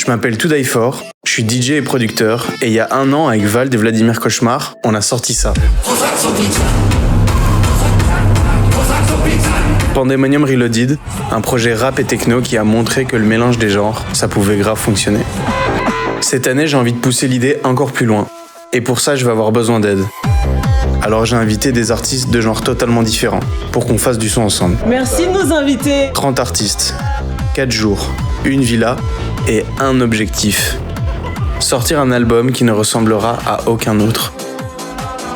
Je m'appelle Toudaïfor, je suis DJ et producteur, et il y a 1 an, avec Vald et Vladimir Cauchemar, on a sorti ça. Pandemonium Reloaded, un projet rap et techno qui a montré que le mélange des genres, ça pouvait grave fonctionner. Cette année, j'ai envie de pousser l'idée encore plus loin. Et pour ça, je vais avoir besoin d'aide. Alors j'ai invité des artistes de genres totalement différents, pour qu'on fasse du son ensemble. Merci de nous inviter. 30 artistes, 4 jours, une villa et un objectif. Sortir un album qui ne ressemblera à aucun autre.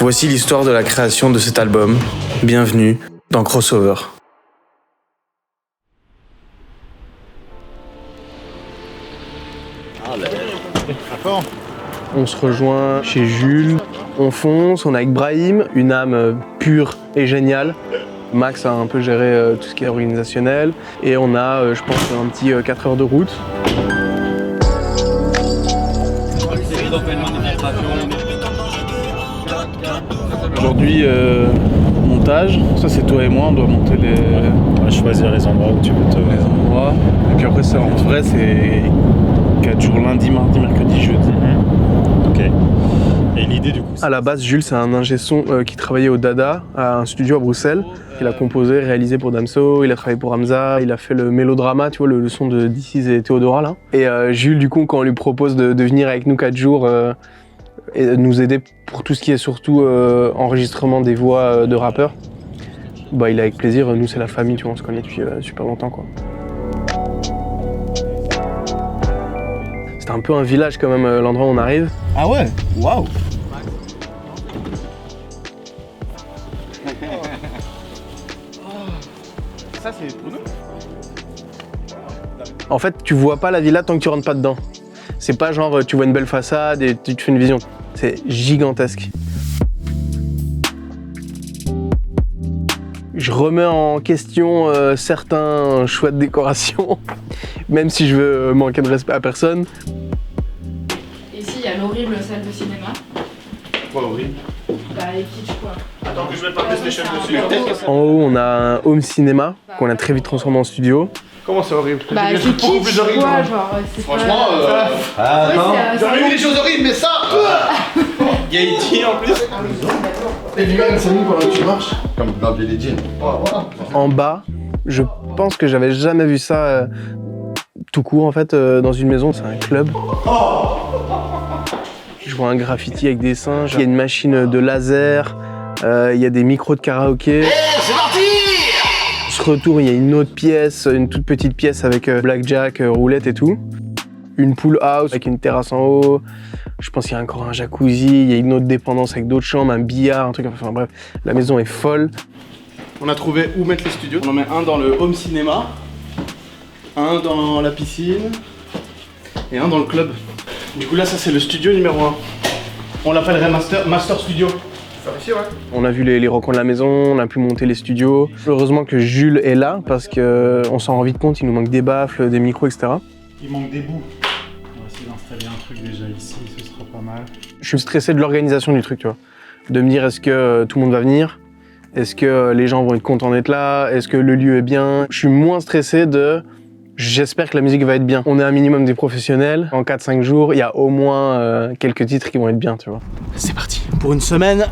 Voici l'histoire de la création de cet album. Bienvenue dans Crossover. On se rejoint chez Jules, on fonce, on est avec Brahim, une âme pure et géniale. Max a un peu géré tout ce qui est organisationnel et on a, je pense, un petit 4 heures de route. Aujourd'hui, montage, ça c'est toi et moi, on doit monter les... On va choisir les endroits où tu veux te... Les endroits. Et puis après, ça, en vrai, c'est 4 jours, lundi, mardi, mercredi, jeudi. Ok. Et l'idée du coup... À la base, Jules, c'est un ingé son qui travaillait au Dada, à un studio à Bruxelles. Il a composé, réalisé pour Damso, il a travaillé pour Hamza, il a fait le mélodrama, tu vois, le son de DC's et Théodora, là. Et Jules, du coup, quand on lui propose de venir avec nous 4 jours et de nous aider pour tout ce qui est surtout enregistrement des voix de rappeurs, bah, il est avec plaisir. Nous, c'est la famille, tu vois, on se connaît depuis super longtemps, quoi. C'est un peu un village, quand même, l'endroit où on arrive. Ah ouais? Waouh! Ça, c'est pour nous. En fait, tu vois pas la villa tant que tu rentres pas dedans. C'est pas genre tu vois une belle façade et tu te fais une vision. C'est gigantesque. Je remets en question certains choix de décoration, même si je veux manquer de respect à personne. Ici, il y a l'horrible salle de cinéma. Quoi, horrible? Bah, et kitsch, quoi. Attends que je mette pas PlayStation dessus. En haut, on a un home cinéma qu'on a très vite transformé en studio. Comment c'est horrible? Bah, c'est kitsch, quoi, genre, c'est Franchement, pas... attends. J'aurais eu des choses horribles, mais ça... Il y a E.T. en plus. Les lumières elles s'allument pendant que tu marches. Comme dans Billie Jean. En bas, je pense que j'avais jamais vu ça tout court en fait dans une maison. C'est un club. Je vois un graffiti avec des singes. Il y a une machine de laser. Il y a des micros de karaoké. C'est parti! On se retourne, il y a une autre pièce, une toute petite pièce avec blackjack, roulette et tout. Une pool house avec une terrasse en haut. Je pense qu'il y a encore un jacuzzi, il y a une autre dépendance avec d'autres chambres, un billard, un truc, enfin bref, la maison est folle. On a trouvé où mettre les studios. On en met un dans le home cinéma, un dans la piscine et un dans le club. Du coup là, ça c'est le studio numéro 1. On l'appellerait Master Studio. Ici, ouais. On a vu les recoins de la maison, on a pu monter les studios. Heureusement que Jules est là parce qu'on s'en rend vite compte, il nous manque des baffles, des micros, etc. Il manque des bouts. On va essayer d'installer un truc déjà ici, ce sera pas mal. Je suis stressé de l'organisation du truc, tu vois. De me dire, est-ce que tout le monde va venir? Est-ce que les gens vont être contents d'être là? Est-ce que le lieu est bien? Je suis moins stressé de... J'espère que la musique va être bien. On est un minimum des professionnels. En 4-5 jours, il y a au moins quelques titres qui vont être bien, tu vois. C'est parti pour une semaine.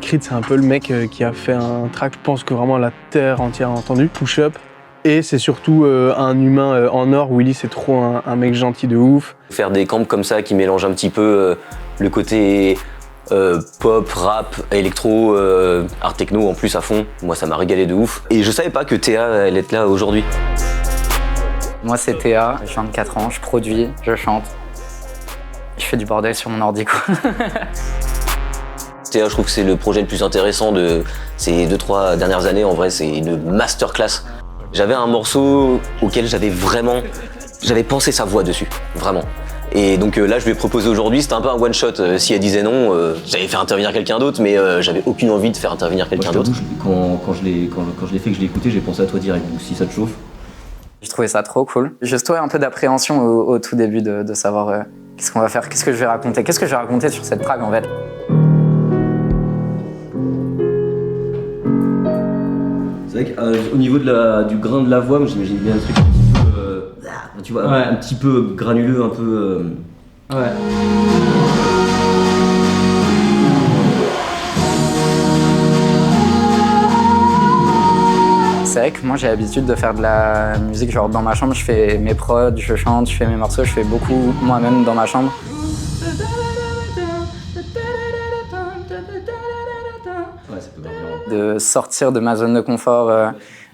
Creed, c'est un peu le mec qui a fait un track, je pense que vraiment la terre entière a entendu, Push Up. Et c'est surtout un humain en or. Willy, c'est trop un mec gentil de ouf. Faire des camps comme ça qui mélangent un petit peu le côté pop, rap, électro, art techno en plus à fond, moi ça m'a régalé de ouf. Et je savais pas que Théa allait être là aujourd'hui. Moi c'est Théa, j'ai 24 ans, je produis, je chante. Je fais du bordel sur mon ordi quoi. Théa, je trouve que c'est le projet le plus intéressant de ces 2-3 dernières années. En vrai, c'est une masterclass. J'avais un morceau auquel j'avais pensé sa voix dessus, vraiment. Et donc là, je lui ai proposé aujourd'hui, c'était un peu un one shot. Si elle disait non, j'allais faire intervenir quelqu'un d'autre, mais j'avais aucune envie de faire intervenir quelqu'un d'autre. Quand je l'ai fait, que je l'ai écouté, j'ai pensé à toi direct, donc si ça te chauffe. J'ai trouvé ça trop cool. J'ai trouvé un peu d'appréhension au tout début de savoir qu'est-ce qu'on va faire, qu'est-ce que je vais raconter sur cette track en fait. C'est vrai qu'au niveau du grain de la voix, moi, j'imagine bien un truc un petit peu, tu vois, un petit peu granuleux, un peu. Ouais. C'est vrai que moi j'ai l'habitude de faire de la musique genre dans ma chambre, je fais mes prods, je chante, je fais mes morceaux, je fais beaucoup moi-même dans ma chambre. Ouais, ça peut vraiment. De sortir de ma zone de confort,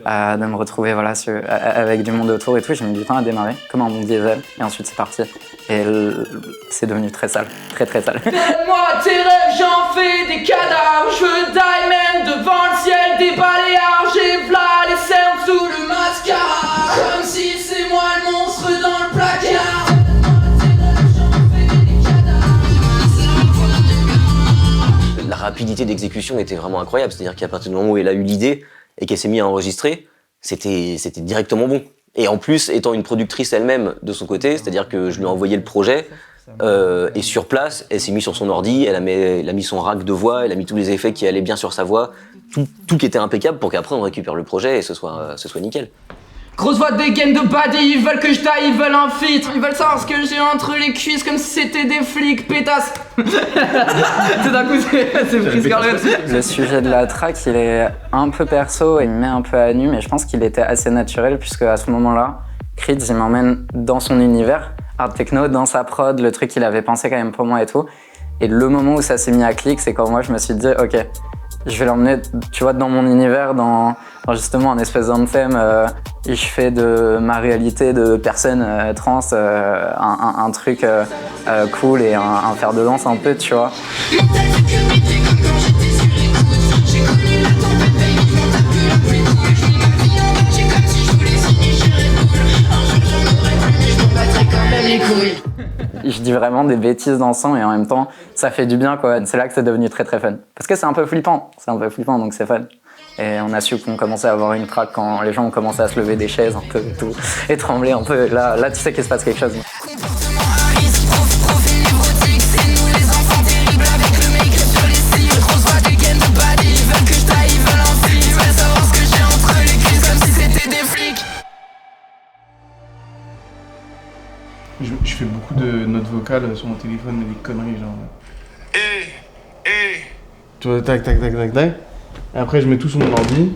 de me retrouver voilà, avec du monde autour et tout, j'ai mis du temps à démarrer, comme un bon diesel, et ensuite c'est parti. Et c'est devenu très sale, très très sale. Donne-moi tes rêves, j'en fais des cadavres. Je veux diamond devant le ciel, des balayards. J'ai v'là les cernes sous le mascara. Comme si c'est moi le monstre dans le placard. Donne-moi tes rêves, j'en fais des cadavres. La rapidité d'exécution était vraiment incroyable. C'est-à-dire qu'à partir du moment où elle a eu l'idée et qu'elle s'est mise à enregistrer, c'était directement bon. Et en plus, étant une productrice elle-même de son côté, c'est-à-dire que je lui ai envoyé le projet, et sur place, elle s'est mise sur son ordi, elle a mis son rack de voix, elle a mis tous les effets qui allaient bien sur sa voix, tout qui était impeccable pour qu'après on récupère le projet et ce soit nickel. Grosse voix de dégaine de body, ils veulent que je taille, ils veulent un feat. Ils veulent savoir ce que j'ai entre les cuisses comme si c'était des flics, pétasse. Tout d'un coup, c'est pris Scarlett. Le sujet de la track, il est un peu perso et il me met un peu à nu, mais je pense qu'il était assez naturel puisque à ce moment-là, Creedz, il m'emmène dans son univers, hard techno, dans sa prod, le truc qu'il avait pensé quand même pour moi et tout. Et le moment où ça s'est mis à clic, c'est quand moi je me suis dit, ok, je vais l'emmener, tu vois, dans mon univers, dans justement un espèce d'anthem. Et je fais de ma réalité de personne trans un truc cool et un fer de lance un peu, tu vois. Je dis vraiment des bêtises dans le son et en même temps ça fait du bien quoi. C'est là que c'est devenu très très fun. Parce que c'est un peu flippant donc c'est fun. Et on a su qu'on commençait à avoir une track quand les gens ont commencé à se lever des chaises un peu et tout, et trembler un peu. Là tu sais qu'il se passe quelque chose. Je fais beaucoup de notes vocales sur mon téléphone, mais des conneries genre. Tu vois, tac, tac, tac, tac, tac. Et après, je mets tout sur mon ordi.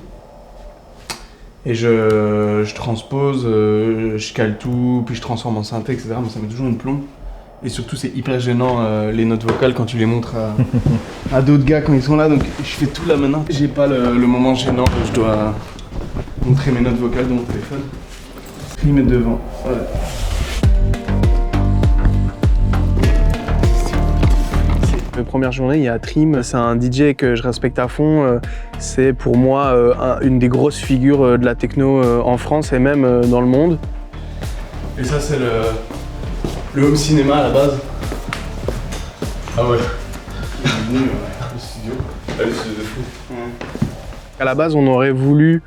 Et je transpose, je cale tout, puis je transforme en synthé, etc. Mais ça met toujours une plombe. Et surtout, c'est hyper gênant les notes vocales quand tu les montres à d'autres gars quand ils sont là. Donc, je fais tout là maintenant. J'ai pas le moment gênant où je dois montrer mes notes vocales dans mon téléphone. Je les mets devant. Voilà. La première journée, il y a Trim, c'est un DJ que je respecte à fond. C'est pour moi une des grosses figures de la techno en France et même dans le monde. Et ça, c'est le home cinéma à la base. Ah ouais. Le studio. Le studio de fou. À la base, on aurait voulu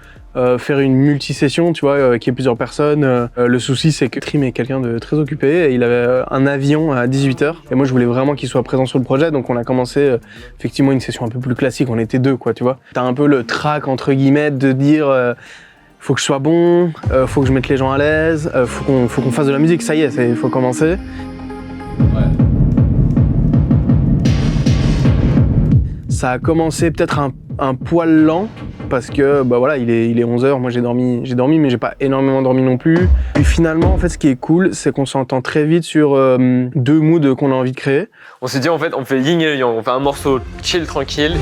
faire une multi-session, tu vois, qui est plusieurs personnes. Le souci, c'est que Trim est quelqu'un de très occupé et il avait un avion à 18h. Et moi, je voulais vraiment qu'il soit présent sur le projet, donc on a commencé effectivement une session un peu plus classique. On était deux, quoi, tu vois. T'as un peu le trac, entre guillemets, de dire faut que je sois bon, faut que je mette les gens à l'aise, faut qu'on fasse de la musique, ça y est, il faut commencer. Ouais. Ça a commencé peut-être un poil lent, parce que bah voilà, il est 11h, moi j'ai dormi mais j'ai pas énormément dormi non plus. Et finalement en fait ce qui est cool, c'est qu'on s'entend très vite sur deux moods qu'on a envie de créer. On s'est dit en fait on fait yin et yang, on fait un morceau chill tranquille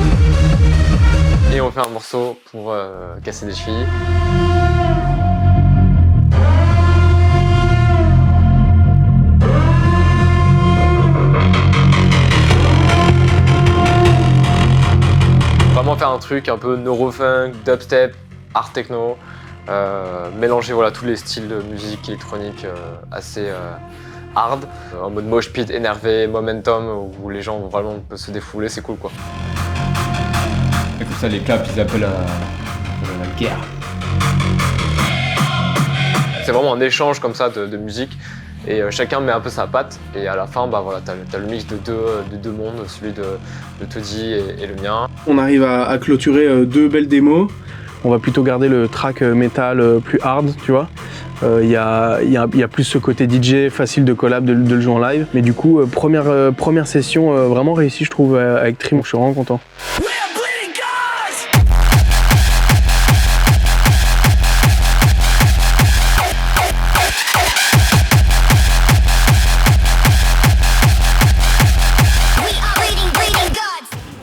et on fait un morceau pour casser des chevilles. Vraiment faire un truc un peu neurofunk, dubstep, art techno, mélanger voilà, tous les styles de musique électronique assez hard, en mode mosh pit énervé, momentum, où les gens vont vraiment se défouler, c'est cool quoi. Et comme ça les claps ils appellent à la guerre. C'est vraiment un échange comme ça de musique. Et chacun met un peu sa patte et à la fin bah voilà, t'as le mix de deux mondes, celui de Toddy et le mien. On arrive à clôturer deux belles démos. On va plutôt garder le track métal plus hard, tu vois. Il y a plus ce côté DJ facile de collab, de le jouer en live. Mais du coup, première session vraiment réussie, je trouve, avec Trim. Je suis vraiment content.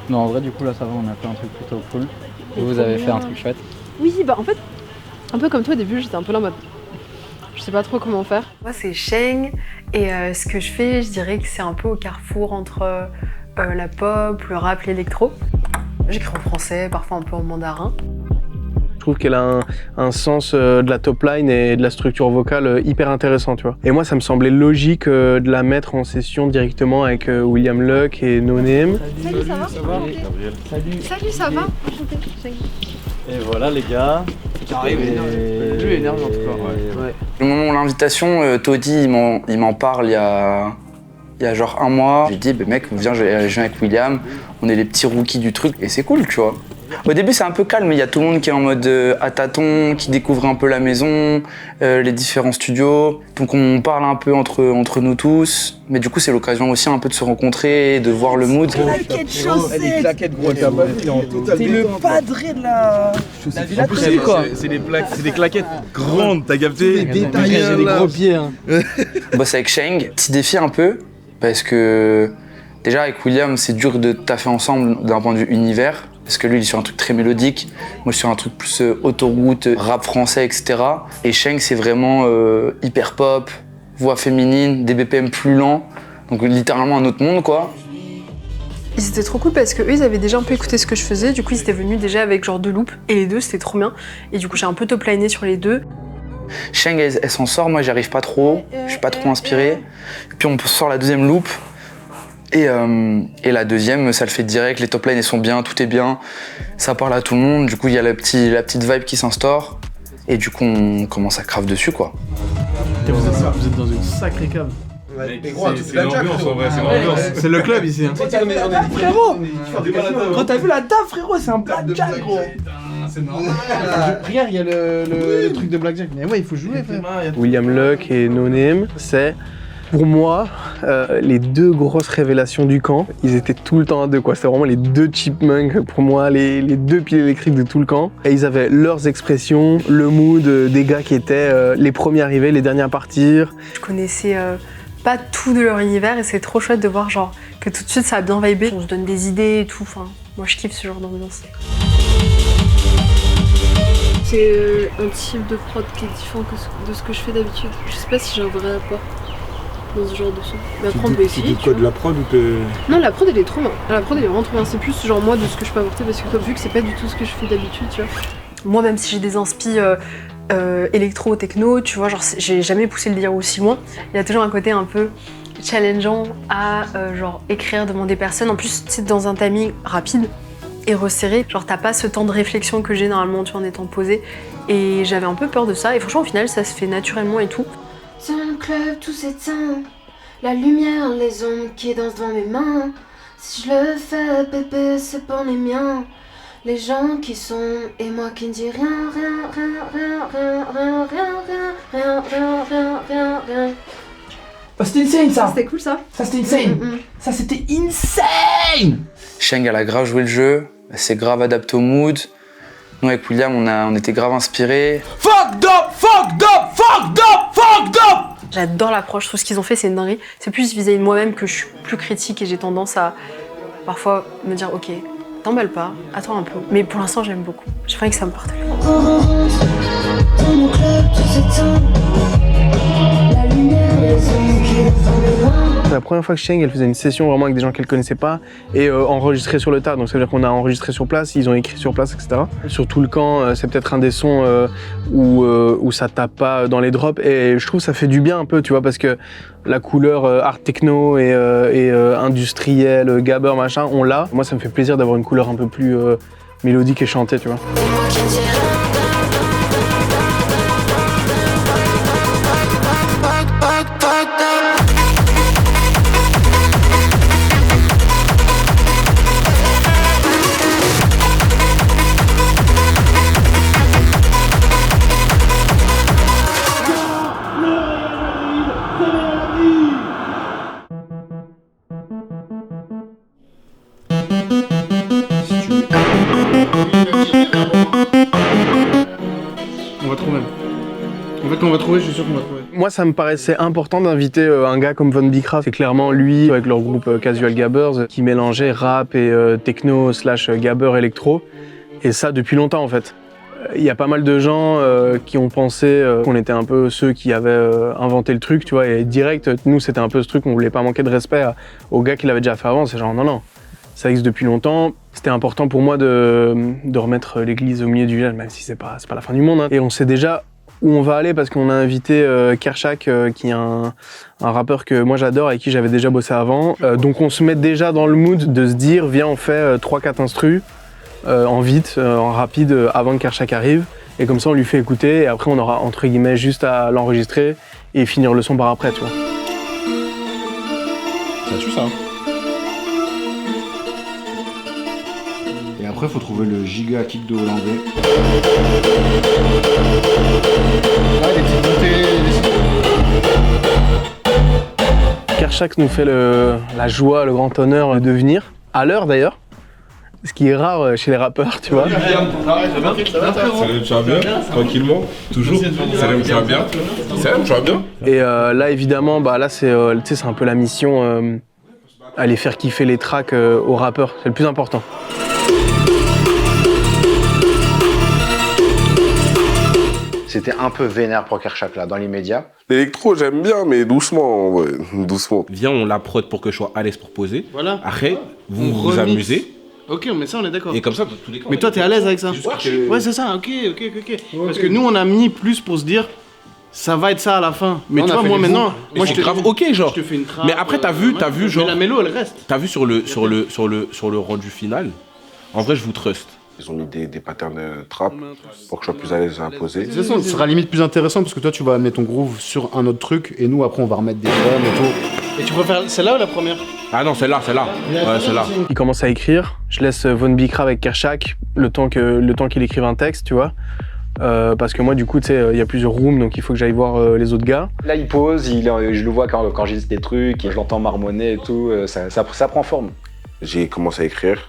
Non, en vrai, du coup, là, ça va, on a fait un truc plutôt cool. Vous avez fait un truc chouette. Oui, bah en fait, un peu comme toi au début, j'étais un peu là en mode. Je sais pas trop comment faire. Moi, c'est Sheng, et ce que je fais, je dirais que c'est un peu au carrefour entre la pop, le rap, l'électro. J'écris en français, parfois un peu en mandarin. Je trouve qu'elle a un sens de la top line et de la structure vocale hyper intéressant, tu vois. Et moi, ça me semblait logique de la mettre en session directement avec William Luck et No Name. Salut, ça va? Gabriel. Salut, ça va? Enchanté. Et voilà les gars. Le jeu est énervé en tout cas. Ouais. Au moment où l'invitation, Toddy il m'en parle il y a genre un mois. J'ai dit, bah, mec, viens, je viens avec William, on est les petits rookies du truc et c'est cool, tu vois. Au début, c'est un peu calme, il y a tout le monde qui est en mode à tâtons, qui découvre un peu la maison, les différents studios. Donc on parle un peu entre nous tous, mais du coup, c'est l'occasion aussi un peu de se rencontrer, de voir le mood. Claquettes chaussettes. Claquettes gros. T'es le padré de la villa Tony, quoi. C'est des claquettes grandes, t'as capté? J'ai des gros pieds. Hein. On bosse avec Sheng, petit défi un peu, parce que déjà avec William, c'est dur de taffer ensemble d'un point de vue univers. Parce que lui, il est sur un truc très mélodique, moi je suis sur un truc plus autoroute, rap français, etc. Et Sheng, c'est vraiment hyper pop, voix féminine, des BPM plus lents, donc littéralement un autre monde, quoi. Ils étaient trop cool parce que eux, ils avaient déjà un peu écouté ce que je faisais, du coup ils étaient venus déjà avec genre 2 loops, et les deux c'était trop bien. Et du coup j'ai un peu top-liné sur les deux. Sheng, elle s'en sort, moi j'y arrive pas trop, je suis pas trop inspiré. Puis on sort la deuxième loop. Et la deuxième, ça le fait direct, les top lines elles sont bien, tout est bien, ça parle à tout le monde, du coup il y a la petite vibe qui s'instaure, et du coup on commence à crave dessus, quoi. Et vous êtes dans une sacrée cave. C'est l'ambiance en vrai, c'est l'ambiance. C'est le club ici. Hein. Frérot, quand t'as vu la table, frérot, c'est un blackjack, gros. C'est normal. Regarde, il y a le truc de blackjack. Mais ouais, il faut jouer, frère. William Luck et No Name, c'est pour moi les 2 grosses révélations du camp. Ils étaient tout le temps à 2, quoi. C'était vraiment les 2 chipmunks pour moi, les 2 piles électriques de tout le camp. Et ils avaient leurs expressions, le mood des gars qui étaient les premiers arrivés, les derniers à partir. Je connaissais pas tout de leur univers et c'est trop chouette de voir genre que tout de suite ça a bien vibé. On se donne des idées et tout, enfin, moi je kiffe ce genre d'ambiance. C'est un type de prod qui est différent de ce que je fais d'habitude. Je sais pas si j'ai un vrai apport dans ce genre de son. Mais après on peut essayer. C'est quoi, de la prod ou que... Non, la prod elle est trop bien. La prod elle est vraiment trop bien. C'est plus genre moi de ce que je peux apporter parce que comme vu que c'est pas du tout ce que je fais d'habitude, tu vois. Moi même si j'ai des inspi électro, techno, tu vois, genre j'ai jamais poussé le délire aussi loin. Il y a toujours un côté un peu challengeant à genre écrire devant des personnes. En plus, tu sais, dans un timing rapide et resserré. Genre t'as pas ce temps de réflexion que j'ai normalement, tu vois, en étant posé. Et j'avais un peu peur de ça. Et franchement, au final, ça se fait naturellement et tout. Dans le club, tout s'éteint. La lumière, les ombres qui dansent devant mes mains. Si je le fais, bébé, c'est pour les miens. Les gens qui sont et moi qui ne dis rien, rien, rien, rien, rien, rien, rien, rien, rien, rien, rien, rien. Oh, c'était insane ça. C'était cool ça. Ça c'était insane. Ça c'était insane. Sheng, elle a grave joué le jeu, elle s'est grave adaptée au mood. Nous avec William, on était grave inspirés. Fucked up, fucked up, fucked up, fucked up. J'adore l'approche, tout ce qu'ils ont fait c'est une dinguerie. C'est plus vis-à-vis de moi-même que je suis plus critique et j'ai tendance à parfois me dire ok, t'emballes pas, attends un peu. Mais pour l'instant j'aime beaucoup, j'ai failli que ça me parte. Dans mon club, tout s'éteint. La lumière, les ombres qui dansent devant mes mains. C'est la première fois que Sheng elle faisait une session vraiment avec des gens qu'elle connaissait pas et enregistrée sur le tas. Donc ça veut dire qu'on a enregistré sur place, ils ont écrit sur place, etc. Sur tout le camp, c'est peut-être un des sons où ça tape pas dans les drops et je trouve que ça fait du bien un peu, tu vois, parce que la couleur art techno et industriel, gabber, machin, on l'a. Moi ça me fait plaisir d'avoir une couleur un peu plus mélodique et chantée, tu vois. fait, quand on va trouver, je suis sûr qu'on va trouver. Moi, ça me paraissait important d'inviter un gars comme Von Bicraft. C'est clairement lui, avec leur groupe Casual Gabbers, qui mélangeait rap et techno / gabber électro. Et ça, depuis longtemps, en fait. Il y a pas mal de gens qui ont pensé qu'on était un peu ceux qui avaient inventé le truc, tu vois. Et direct, nous, c'était un peu ce truc, on voulait pas manquer de respect aux gars qui l'avaient déjà fait avant. C'est genre, non, ça existe depuis longtemps. C'était important pour moi de remettre l'église au milieu du village, même si c'est pas la fin du monde. Hein. Et on sait déjà où on va aller parce qu'on a invité Kershak, qui est un rappeur que moi j'adore, avec qui j'avais déjà bossé avant. Donc on se met déjà dans le mood de se dire, viens, on fait 3-4 instrus en vite, en rapide, avant que Kershak arrive. Et comme ça, on lui fait écouter, et après on aura, entre guillemets, juste à l'enregistrer et finir le son par après, tu vois. Ça tue, ça. Et après, faut trouver le giga kick de hollandais. Là, des petites montées, Kershak nous fait la joie, le grand honneur de venir, à l'heure d'ailleurs. Ce qui est rare chez les rappeurs, tu vois. Salut, tu vas bien? Tranquillement? Toujours? Salut, tu vas bien? Salut, tu vas bien? Et là, évidemment, là, c'est un peu la mission, aller faire kiffer les tracks aux rappeurs. C'est le plus important. C'était un peu vénère pour Kershak, là, dans l'immédiat. L'électro, j'aime bien, mais doucement, ouais, doucement. Viens, on la prod pour que je sois à l'aise pour poser. Voilà. Après, vous vous amusez. Ok, mais ça on est d'accord. Et comme ça, tous les cas. Mais toi, t'es à l'aise avec ça? Ouais, c'est ça, ok. Parce que nous, on a mis plus pour se dire, ça va être ça à la fin. Mais tu vois, moi maintenant, moi je te grave ok, genre. Je te fais une trappe. Mais après, t'as vu, genre. Mais la mélo, elle reste. T'as vu sur le rendu final. En vrai, je vous trust. Ils ont mis des patterns de trap pour que je sois plus à l'aise à poser. De toute façon, ce sera limite plus intéressant parce que toi, tu vas amener ton groove sur un autre truc et nous, après, on va remettre des drums et tout. Et tu préfères celle-là ou la première? Ah non, celle-là. Ouais, celle-là. Il commence à écrire. Je laisse Von Bicraft avec Kershak le temps qu'il écrive un texte, tu vois. Parce que moi, du coup, tu sais, il y a plusieurs rooms, donc il faut que j'aille voir les autres gars. Là, il pose, je le vois quand j'édite des trucs, et je l'entends marmonner et tout, ça prend forme. J'ai commencé à écrire.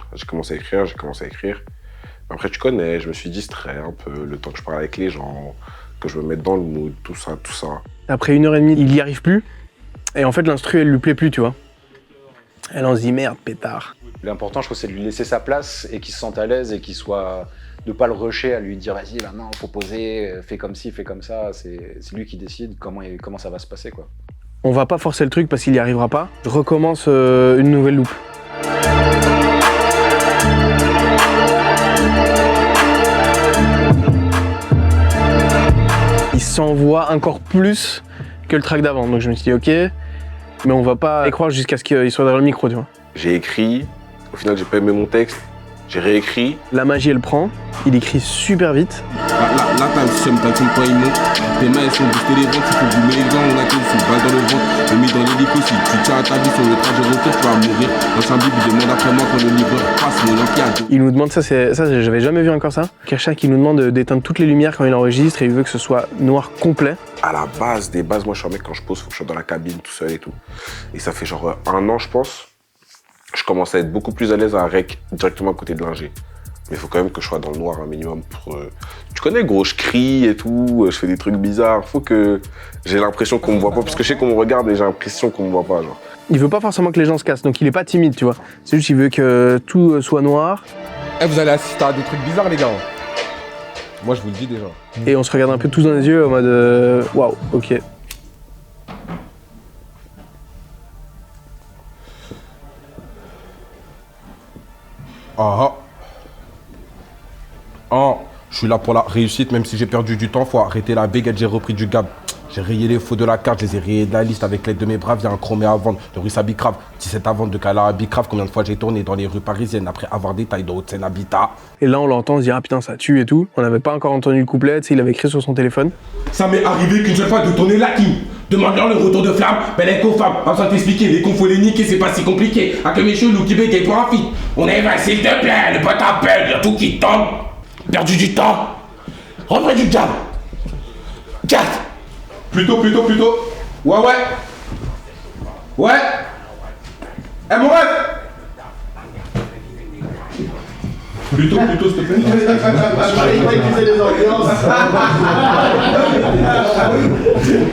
Après, tu connais, je me suis distrait un peu, le temps que je parle avec les gens, que je me mette dans le mood, tout ça. Après 1h30, il y arrive plus. Et en fait, l'instru, elle lui plaît plus, tu vois. Elle en se dit, merde, pétard. L'important, je trouve, c'est de lui laisser sa place et qu'il se sente à l'aise et qu'il soit... de pas le rusher à lui dire, vas-y, là, non, faut poser, fais comme ci, fais comme ça. C'est lui qui décide comment ça va se passer, quoi. On va pas forcer le truc parce qu'il y arrivera pas. Je recommence une nouvelle loupe. Il s'envoie encore plus que le track d'avant. Donc je me suis dit, ok, mais on va pas y croire jusqu'à ce qu'il soit derrière le micro, tu vois. J'ai écrit, au final j'ai pas aimé mon texte, j'ai réécrit. La magie elle prend, il écrit super vite. Là t'as le seum, t'as le seum quand il monte. Tes mains elles sont boostées les ventes, il faut boumer les gants, on a qu'une balle dans le ventre. On mis dans l'hélico, si tu tiens à ta vie sur le trajet retour, tu vas mourir. Dans un bib, demande après moi quand le livreur passe mon Olympiade. Il nous demande ça, j'avais jamais vu encore ça. Kershak il nous demande d'éteindre toutes les lumières quand il enregistre et il veut que ce soit noir complet. À la base des bases, moi je suis un mec, quand je pose, faut que je sois dans la cabine tout seul et tout. Et ça fait genre 1 an je pense, je commence à être beaucoup plus à l'aise à rec directement à côté de l'ingé. Mais il faut quand même que je sois dans le noir un minimum pour... Tu connais gros, je crie et tout, je fais des trucs bizarres, faut que j'ai l'impression qu'on me voit pas, parce que je sais qu'on me regarde et j'ai l'impression qu'on me voit pas, genre. Il veut pas forcément que les gens se cassent, donc il est pas timide, tu vois. C'est juste qu'il veut que tout soit noir. Vous allez assister à des trucs bizarres les gars. Moi je vous le dis déjà. Et on se regarde un peu tous dans les yeux en mode waouh, ok. Je suis là pour la réussite, même si j'ai perdu du temps, faut arrêter la baguette, j'ai repris du gab. J'ai rayé les faux de la carte, je les ai rayés de la liste avec l'aide de mes braves. Il y a un chromé à vendre de Russe à Bicrave, 17 à vendre de Cala à Bicrave. Combien de fois j'ai tourné dans les rues parisiennes après avoir des tailles de Haute-Seine Habitat. Et là on l'entend, on se dit ah putain ça tue et tout. On n'avait pas encore entendu le couplet, tu sais, il avait écrit sur son téléphone. Ça m'est arrivé qu'une seule fois de tourner la team. Demande-leur le retour de flamme, ben les co-femmes. Pas besoin de t'expliquer, les cons faut les niquer, c'est pas si compliqué. À que mes chelous qui bégayent pour un feat. On est va s'il te plaît, le pote appelle, y'a tout qui tombe. Perdu du temps. Repris du jab. 4. Plutôt. Ouais. Eh mon rêve. Plutôt, s'il te plaît.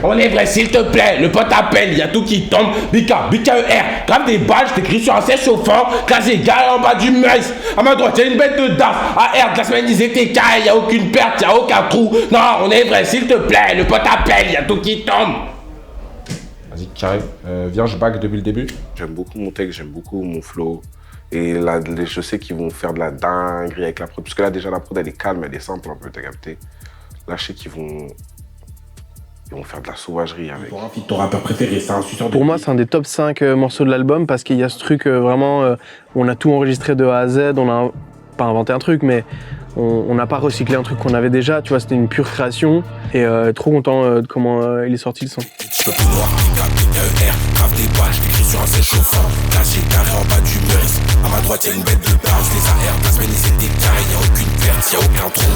On est vrai, s'il te plaît, le pote appelle, y a tout qui tombe. BKER, grave des balles, je t'écris sur un siège chauffant, classé garé en bas du Meurice. À ma droite, y'a une bête de DAF. AR, de la semaine, ils étaient carrés, y a aucune perte, y a aucun trou. Non, on est vrai, s'il te plaît, le pote appelle, y a tout qui tombe. Vas-y, carré. Viens, je back depuis le début. J'aime beaucoup mon texte, j'aime beaucoup mon flow. Et là, je sais qu'ils vont faire de la dinguerie avec la prod. Parce que là, déjà, la prod, elle est calme, elle est simple un peu, t'as capté. Là, je sais qu'ils vont faire de la sauvagerie avec. Ton rappeur préféré, c'est un suceur de... Pour moi, c'est un des top 5 morceaux de l'album parce qu'il y a ce truc vraiment où on a tout enregistré de A à Z, on a pas inventé un truc, mais on n'a pas recyclé un truc qu'on avait déjà, tu vois, c'était une pure création. Et trop content de comment il est sorti le son. Grave des balles, je t'écris sur un siège chauffant, caché carré en bas du Meurice. À ma droite y'a une bête de barge, les AR, la semaine ils étaient carrés, y'a aucune perte, y'a aucun trou.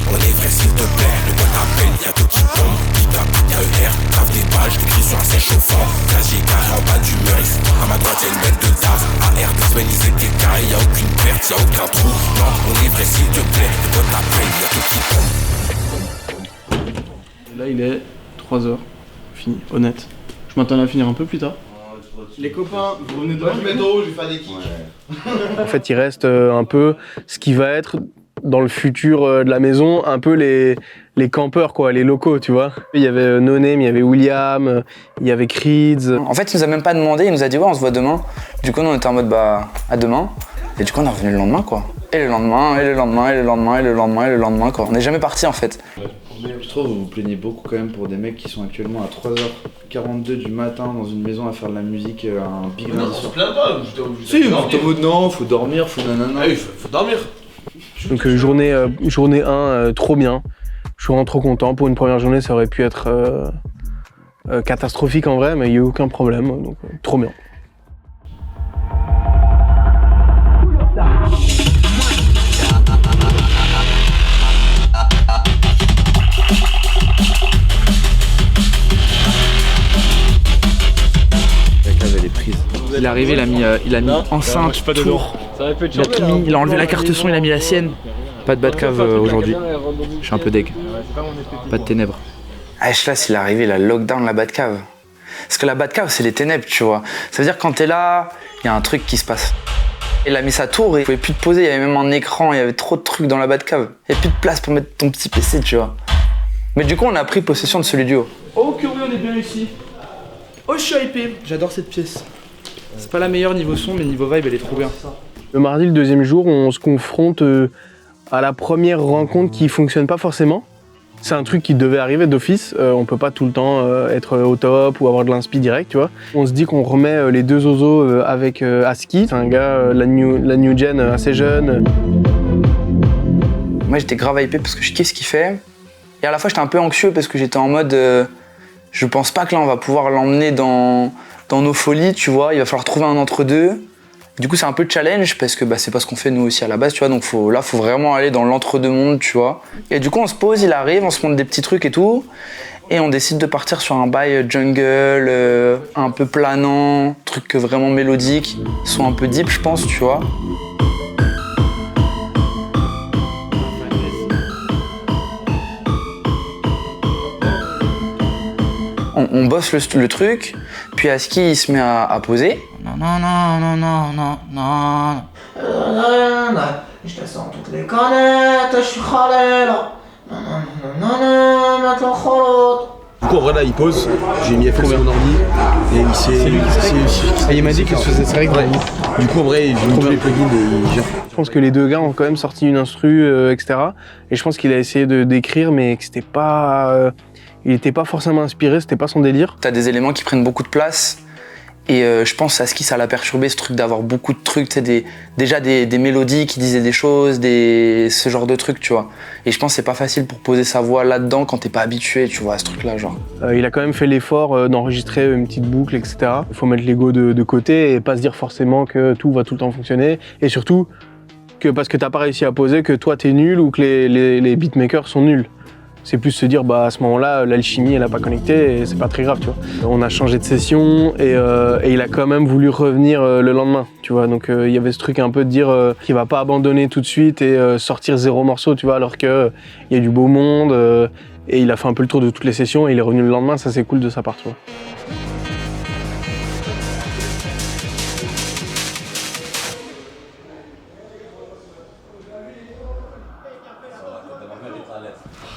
On est vrai s'il te plaît, le bon appel, y'a tout qui tombe. BKER, grave des balles, je t'écris sur un siège chauffant, caché carré en bas du Meurice. À ma droite y'a une bête de DAF, AR, la semaine ils étaient carrés, y'a aucune perte, y'a aucun trou. Non, on est vrai s'il te plaît, le bon appel, y'a tout qui tombe. Là il est 3h, fini, honnête. Je m'attendais à finir un peu plus tard. Les copains, vous revenez de je vais je vais faire des kicks. En fait, il reste un peu ce qui va être dans le futur de la maison, un peu les campeurs, quoi, les locaux, tu vois. Il y avait No Name, il y avait William, il y avait Creeds. En fait, il nous a même pas demandé, il nous a dit ouais, on se voit demain. Du coup, nous, on était en mode bah, à demain. Et du coup, on est revenu le lendemain, quoi. Et le lendemain, et le lendemain, et le lendemain, et le lendemain, et le lendemain, quoi. On n'est jamais parti, en fait. Je trouve que vous vous plaignez beaucoup quand même pour des mecs qui sont actuellement à 3h42 du matin dans une maison à faire de la musique à un big lundi soir. On se plaint pas, Si, non, faut dormir, faut nanana. Ah oui, faut dormir. Donc journée 1, trop bien. Je suis vraiment trop content. Pour une première journée, ça aurait pu être catastrophique en vrai, mais il n'y a eu aucun problème, donc trop bien. Il est arrivé, il a mis enceinte, tour, il a tout mis, il a enlevé la carte son, il a mis la sienne. Pas de Batcave aujourd'hui, je suis un peu deg. Pas de ténèbres. Ashlas, il est arrivé, il a lockdown la Batcave. Parce que la Batcave, c'est les ténèbres, tu vois. Ça veut dire que quand t'es là, il y a un truc qui se passe. Il a mis sa tour et il pouvait plus te poser, il y avait même un écran, il y avait trop de trucs dans la Batcave. Il n'y avait plus de place pour mettre ton petit PC, tu vois. Mais du coup, on a pris possession de ce lieu du haut. Oh que oui, on est bien ici. Oh, je suis hypé, j'adore cette pièce. C'est pas la meilleure niveau son, mais niveau vibe, elle est trop bien. Le mardi, le deuxième jour, on se confronte à la première rencontre qui fonctionne pas forcément. C'est un truc qui devait arriver d'office. On peut pas tout le temps être au top ou avoir de l'inspi direct, tu vois. On se dit qu'on remet les deux Zozo avec Aski. C'est un gars, la new gen assez jeune. Moi, j'étais grave hypé parce que je kiffe ce qu'il fait. Et à la fois, j'étais un peu anxieux parce que j'étais en mode... je pense pas que là, on va pouvoir l'emmener dans nos folies, tu vois. Il va falloir trouver un entre-deux. Du coup, c'est un peu challenge parce que c'est pas ce qu'on fait nous aussi à la base, tu vois. Donc faut vraiment aller dans l'entre-deux-mondes, tu vois. Et du coup, on se pose, il arrive, on se montre des petits trucs et tout. Et on décide de partir sur un bail jungle, un peu planant, truc vraiment mélodique, son un peu deep, je pense, tu vois. On bosse le truc, puis Aski il se met à poser. Je te sens toutes les canettes, je suis Khaled. Du coup, en vrai, là, il pose. J'ai mis FL sur mon ordi et il s'est. Il m'a dit que c'est vrai que du coup, en vrai, j'ai mis tous les plugins et il gère. Je pense que les deux gars ont quand même sorti une instru, etc. Et je pense qu'il a essayé d'écrire, mais que c'était pas. Il était pas forcément inspiré, c'était pas son délire. T'as des éléments qui prennent beaucoup de place. Et je pense à ce qui ça l'a perturbé, ce truc d'avoir beaucoup de trucs, tu sais, déjà des mélodies qui disaient des choses, ce genre de trucs, tu vois. Et je pense que c'est pas facile pour poser sa voix là-dedans quand t'es pas habitué, tu vois, à ce truc-là, genre. Il a quand même fait l'effort d'enregistrer une petite boucle, etc. Il faut mettre l'ego de côté et pas se dire forcément que tout va tout le temps fonctionner. Et surtout, que parce que t'as pas réussi à poser, que toi t'es nul ou que les beatmakers sont nuls. C'est plus se dire, à ce moment-là, l'alchimie, elle n'a pas connecté et c'est pas très grave, tu vois. On a changé de session et il a quand même voulu revenir le lendemain, tu vois. Donc il y avait ce truc un peu de dire qu'il va pas abandonner tout de suite et sortir 0 morceau, tu vois, alors qu'il y a du beau monde et il a fait un peu le tour de toutes les sessions et il est revenu le lendemain, ça c'est cool de sa part, tu vois.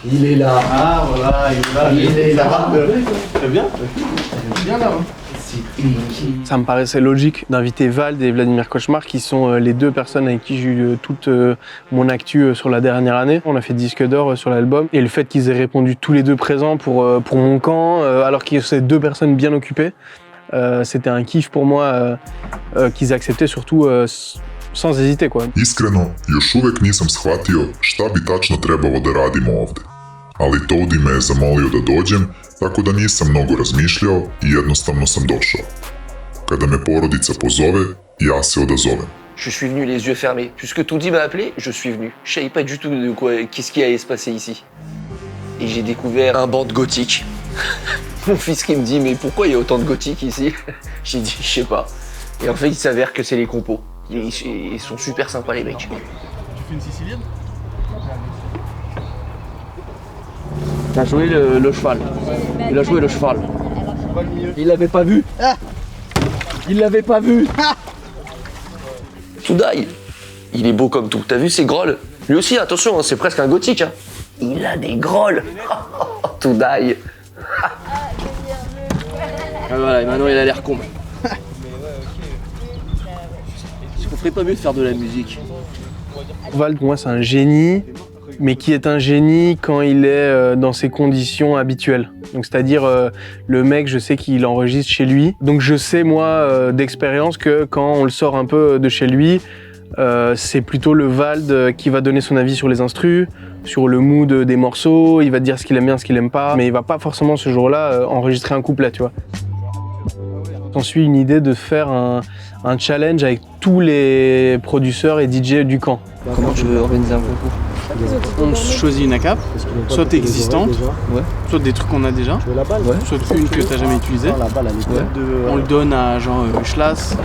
Il est là. Ah voilà, il est là. Très bien. Bien là. Ça me paraissait logique d'inviter Vald et Vladimir Cauchemar, qui sont les 2 personnes avec qui j'ai eu toute mon actu sur la dernière année. On a fait disque d'or sur l'album. Et le fait qu'ils aient répondu tous les 2 présents pour mon camp, alors que c'est 2 personnes bien occupées, c'était un kiff pour moi qu'ils acceptaient surtout sans hésiter, quoi. Iskreno, još uvek nisam shvatio šta bi tačno trebalo da radimo ovde. Ali Todi me je zamolio da dođem, tako da nisam mnogo razmišljao i jednostavno sam došao. Kada me porodica pozove, ja se odazovem. Je suis venu les yeux fermés. Puisque Todi m'a appelé, je suis venu. Je savais pas du tout de quoi, qu'est-ce qui allait se passer ici. Et j'ai découvert un band gothique. Mon fils qui me dit, mais pourquoi il y a autant de gothique ici? J'ai dit, je sais pas. Et en fait, il s'avère que c'est les compos. Ils sont super sympas, les mecs. Tu fais une sicilienne? Il a joué le cheval. Il a joué le cheval. Il l'avait pas vu. Il l'avait pas vu. Toudaï, il est beau comme tout. T'as vu ses grolles? Lui aussi, attention, hein, c'est presque un gothique. Hein. Il a des grolles. Toudaï. Ah voilà, et maintenant il a l'air con. Est-ce qu'on ferait pas mieux de faire de la musique? Vald, pour moi, c'est un génie, mais qui est un génie quand il est dans ses conditions habituelles. Donc, c'est-à-dire, le mec, je sais qu'il enregistre chez lui. Donc, je sais, moi, d'expérience, que quand on le sort un peu de chez lui, c'est plutôt le Vald qui va donner son avis sur les instrus, sur le mood des morceaux, il va te dire ce qu'il aime bien, ce qu'il aime pas, mais il va pas forcément ce jour-là enregistrer un couplet, tu vois. Ensuite, une idée de faire un challenge avec tous les producteurs et DJ du camp. Comment tu veux organiser un concours? On choisit une ACAP, soit existante, soit des trucs qu'on a déjà, soit une que t'as jamais utilisée. On le donne à genre Schlass,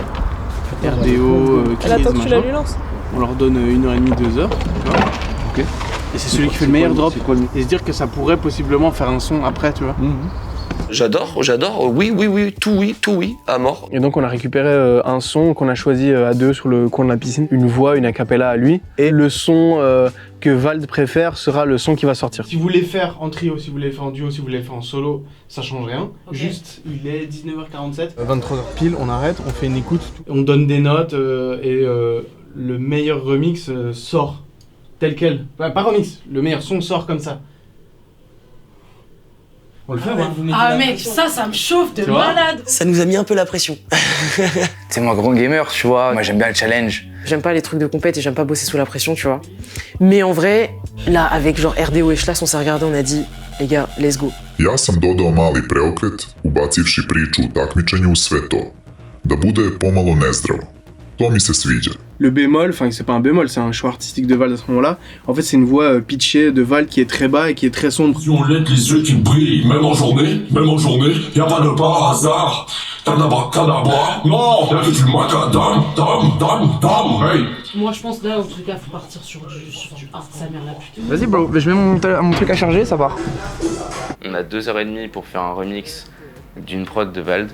RDO, Chris, machin. On leur donne 1h30, 2 heures. Et c'est celui qui fait le meilleur drop. Et se dire que ça pourrait possiblement faire un son après, tu vois. J'adore, oui, tout oui, à mort. Et donc on a récupéré un son qu'on a choisi à 2 sur le coin de la piscine, une voix, une a cappella à lui, et le son que Vald préfère sera le son qui va sortir. Si vous voulez faire en trio, si vous voulez faire en duo, si vous voulez faire en solo, ça change rien. Okay. Juste, il est 19h47, 23h pile, on arrête, on fait une écoute, on donne des notes et le meilleur remix sort tel quel. Pas remix, le meilleur son sort comme ça. On le fait, Ah mec, ça me chauffe de malade. Ça nous a mis un peu la pression. C'est moi grand gamer, tu vois. Moi j'aime bien le challenge. J'aime pas les trucs de compète et j'aime pas bosser sous la pression, tu vois. Mais en vrai, là, avec genre RDO et Schlass, on s'est regardé, on a dit, les gars, let's go. Ja sam dodao mali preokret, ubacivši priču u takmičenju u sve to. Da bude pomalo nezdravo. To mi se sviđa. Le bémol, enfin c'est pas un bémol, c'est un choix artistique de Vald à ce moment-là. En fait c'est une voix pitchée de Vald qui est très bas et qui est très sombre. Si on laisse les yeux qui brillent, même en journée, y a pas de par hasard. Tanabra, non, y'a que du macadam, dam, hey. Moi je pense là, au truc là, faut partir sur du art, sa mère la pute. Vas-y bro, je mets mon truc à charger, ça part. On a 2h30 pour faire un remix d'une prod de Vald.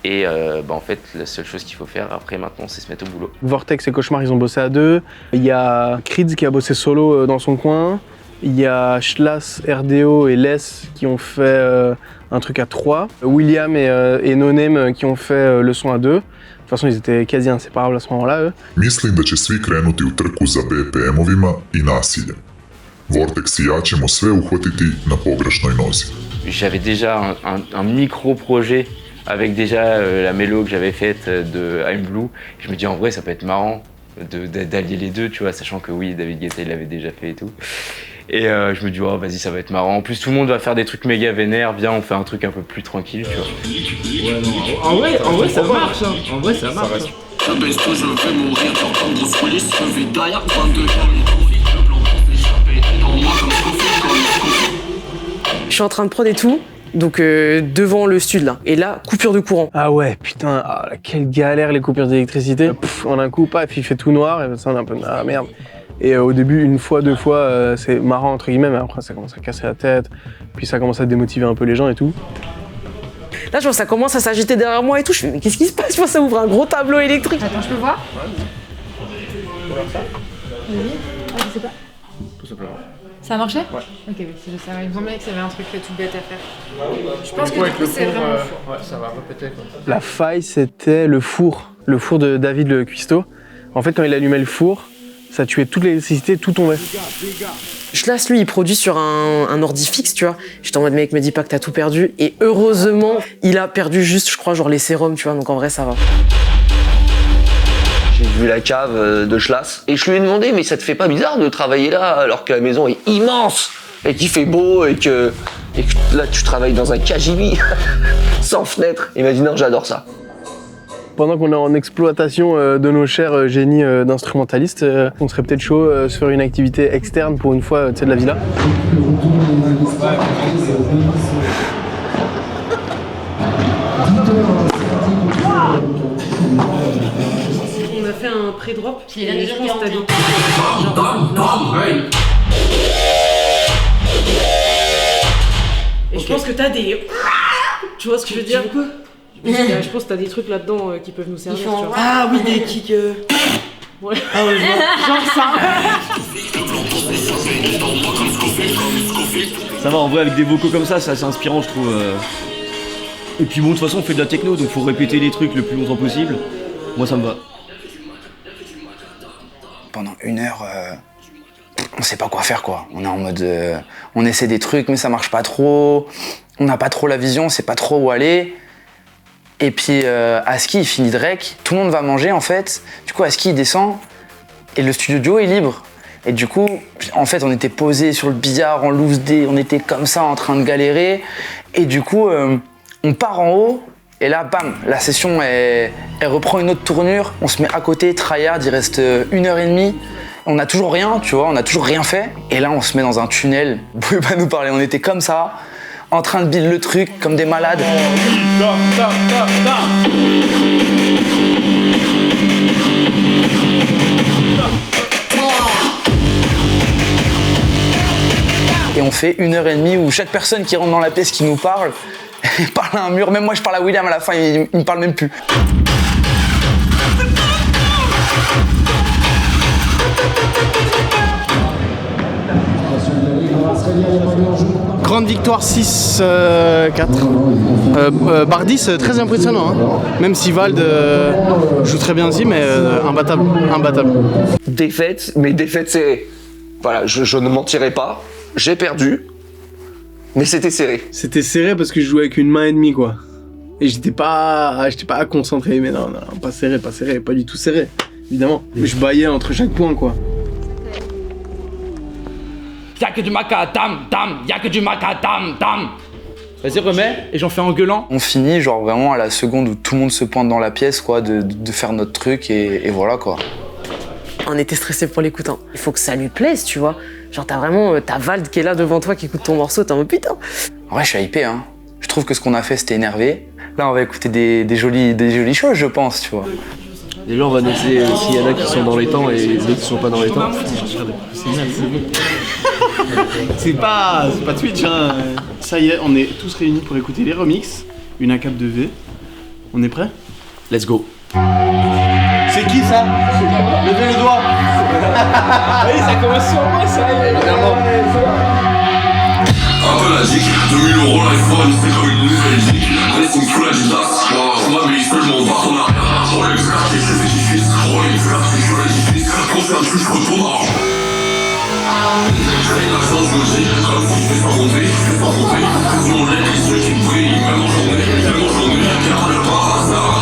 Et en fait, la seule chose qu'il faut faire après maintenant, c'est se mettre au boulot. Vortex et Cauchemar, ils ont bossé à 2. Il y a Krids qui a bossé solo dans son coin. Il y a Schlass, RDO et Les qui ont fait un truc à 3. William et No Name qui ont fait le son à 2. De toute façon, ils étaient quasi inséparables à ce moment-là, eux. Mislim da će svi krenuti u trku za BPM-ovima i nasiljem. Vortex i ja ćemo sve uhvatiti na pogrešnoj nozi. J'avais déjà un micro-projet avec déjà la mélo que j'avais faite de I'm Blue. Je me dis en vrai ça peut être marrant d'allier les deux, tu vois, sachant que oui, David Guetta il l'avait déjà fait et tout. Et je me dis oh vas-y ça va être marrant. En plus tout le monde va faire des trucs méga vénères, viens on fait un truc un peu plus tranquille, tu vois. Ouais non, en vrai ça marche, hein. En vrai ça marche. Je baisse tout, je vais mourir, j'entends grosse police, je vis derrière 22 ans, les conflits, le blanc pour s'échapper, dans moi comme Scofield, suis en train de prod et tout, donc devant le stud là. Et là, coupure de courant. Ah ouais, putain, quelle galère les coupures d'électricité. En un coup, paf, il fait tout noir, et ça on est un peu, ah merde. Et au début, une fois, deux fois, c'est marrant entre guillemets, mais après ça commence à casser la tête, puis ça commence à démotiver un peu les gens et tout. Là, je vois, ça commence à s'agiter derrière moi et tout. Je fais, mais qu'est-ce qui se passe? Je vois, ça ouvre un gros tableau électrique. Attends, je peux voir? Oui. Ah, je sais pas. Tout simplement. Ça a marché? Ouais. Ok, oui, c'est le ça. Il me semblait que c'était un truc tout bête à faire. Je pense que du coup, c'est vraiment fou. Ouais, ça va répéter quoi. La faille, c'était le four de David le cuistot. En fait, quand il allumait le four, ça tuait toute l'électricité, tout tombait. Schlas, lui, il produit sur un ordi fixe, tu vois. J'étais en mode, mec, me dis pas que t'as tout perdu. Et heureusement, il a perdu juste, je crois, genre les sérums, tu vois. Donc en vrai, ça va. J'ai vu la cave de Schlas et je lui ai demandé, mais ça te fait pas bizarre de travailler là alors que la maison est immense et qu'il fait beau et que là tu travailles dans un KGB sans fenêtre. Il m'a dit non, j'adore ça. Pendant qu'on est en exploitation de nos chers génies d'instrumentalistes, on serait peut-être chaud se faire une activité externe pour une fois, tu sais, de la villa. On a fait un pré-drop. Et je pense que t'as des... Et je pense que t'as des... Tu vois ce que je veux dire? Je pense que t'as des trucs là-dedans qui peuvent nous servir. Tu vois. Ah oui, des kicks. Ouais. Ah ouais, genre ça. Ça va, en vrai, avec des vocaux comme ça, c'est assez inspirant, je trouve. Et puis bon, de toute façon, on fait de la techno, donc faut répéter les trucs le plus longtemps possible. Moi, ça me va. Pendant 1 heure, on sait pas quoi faire, quoi. On est en mode... on essaie des trucs, mais ça marche pas trop. On n'a pas trop la vision, on sait pas trop où aller. Et puis Aski il finit de rec, tout le monde va manger en fait. Du coup Aski il descend et le studio Joe est libre. Et du coup, en fait, on était posés sur le billard en loose day, on était comme ça en train de galérer. Et du coup, on part en haut et là, bam, la session elle reprend une autre tournure. On se met à côté, tryhard, il reste 1h30. On n'a toujours rien, tu vois, on n'a toujours rien fait. Et là, on se met dans un tunnel. Vous pouvez pas nous parler, on était comme ça, en train de build le truc comme des malades. Et on fait 1h30 où chaque personne qui rentre dans la pièce qui nous parle, parle à un mur. Même moi, je parle à William à la fin, il me parle même plus. Grande victoire 6-4. Bardis, très impressionnant. Hein. Même si Vald joue très bien aussi, mais imbattable. Défaite, mais défaite serrée. Voilà, je ne mentirai pas. J'ai perdu, mais c'était serré. C'était serré parce que je jouais avec une main et demie, quoi. Et j'étais pas concentré, mais non, pas serré, pas du tout serré, évidemment. Je baillais entre chaque point, quoi. Y'a que du macadam, dam, y'a que du macadam, dam. Vas-y, remets, et j'en fais en gueulant. On finit, genre vraiment à la seconde où tout le monde se pointe dans la pièce, quoi, de faire notre truc, et voilà, quoi. On était stressé pour l'écoute. Hein. Il faut que ça lui plaise, tu vois. Genre, t'as Vald qui est là devant toi, qui écoute ton morceau, t'es en mode putain. En vrai, je suis hypé, hein. Je trouve que ce qu'on a fait, c'était énervé. Là, on va écouter des jolies choses, je pense, tu vois. Déjà, on va noter s'il y en a qui sont dans les temps et d'autres qui sont pas dans les temps. C'est pas Twitch, hein. Ça y est, on est tous réunis pour écouter les remixes. Une ACAP de V. On est prêts? Let's go. C'est qui ça? Levez le doigt. Oui, ça commence sur moi, ça. Évidemment. Un peu la gigue, 2000 € l'iPhone, c'est comme une nouvelle gigue. Laisse-moi sous la gymnaste, je m'habille seulement par ton arrière. Rolex, quartier, je fais du fils. Rolex, quartier, je fais du fils. Prochain truc, je retourne en argent. J'ai la chance de dire, comme si je fais pas monter, Tout mon lait, les yeux qui me brillent, même en journée, car le par hasard,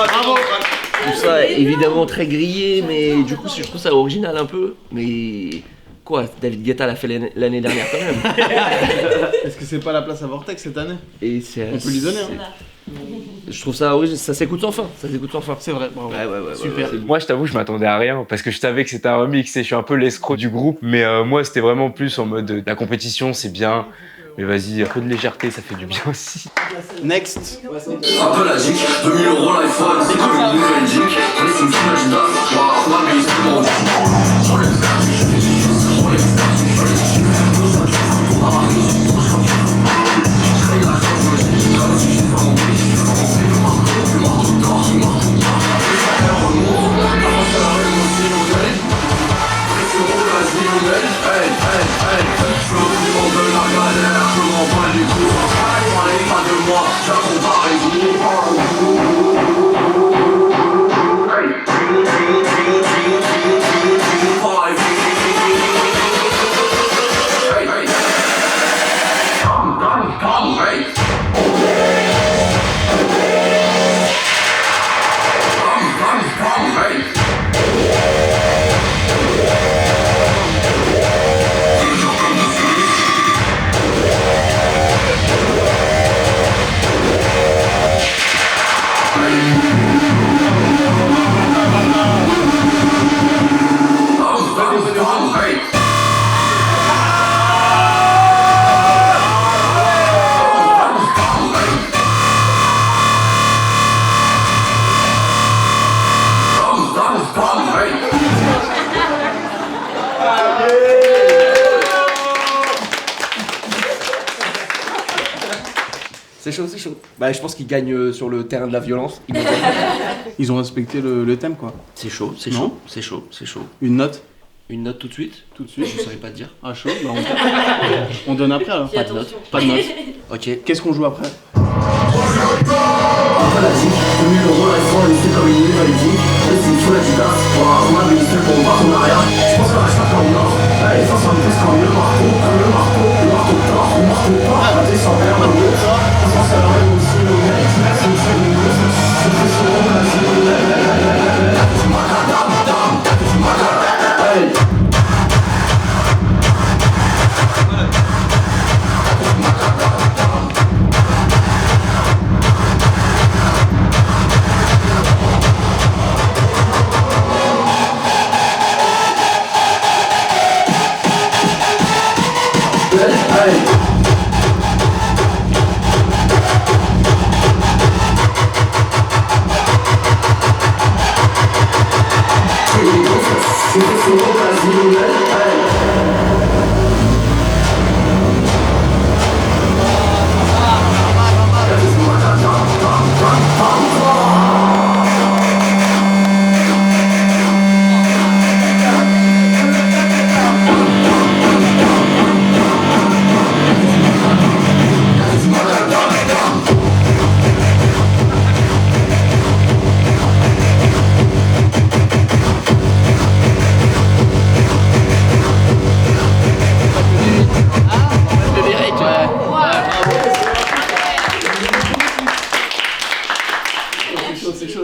Bravo. Je trouve ça évidemment très grillé, mais du coup je trouve ça original un peu. Mais quoi, David Guetta l'a fait l'année dernière quand même. Est-ce que c'est pas la place à Vortex cette année? Et on peut lui donner. Hein. Je trouve ça original, ça s'écoute sans fin. Ça s'écoute sans fin. C'est vrai, bravo. Ouais, Super. Moi, je t'avoue, je m'attendais à rien parce que je savais que c'était un remix et je suis un peu l'escroc du groupe. Mais moi, c'était vraiment plus en mode la compétition, c'est bien. Mais vas-y, un peu de légèreté, ça fait du bien aussi. Next. Un peu la zik, 2000 € l'iPhone, c'est comme une nouvelle zik. Reste une flash d'af, waouh, mais c'est bon. C'est chaud, c'est chaud. Bah, je pense qu'ils gagnent sur le terrain de la violence. Ils ont respecté le thème, quoi. C'est chaud, c'est Non. chaud, c'est chaud, c'est chaud. Une note? Une note tout de suite? Tout de suite. Je saurais pas te dire. Ah, chaud, bah on donne après alors. Pas de note. Pas de note. Ok. Qu'est-ce qu'on joue après?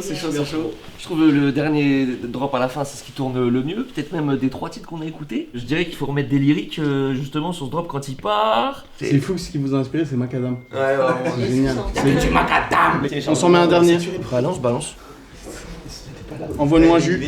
C'est chaud. Je trouve le dernier drop à la fin, c'est ce qui tourne le mieux. Peut-être même des 3 titres qu'on a écoutés. Je dirais qu'il faut remettre des lyriques justement sur ce drop quand il part. C'est fou, ce qui vous a inspiré, c'est Macadam. Ouais, c'est génial. C'est du Macadam. On s'en met un dernier. Balance. Envoie-nous un jus.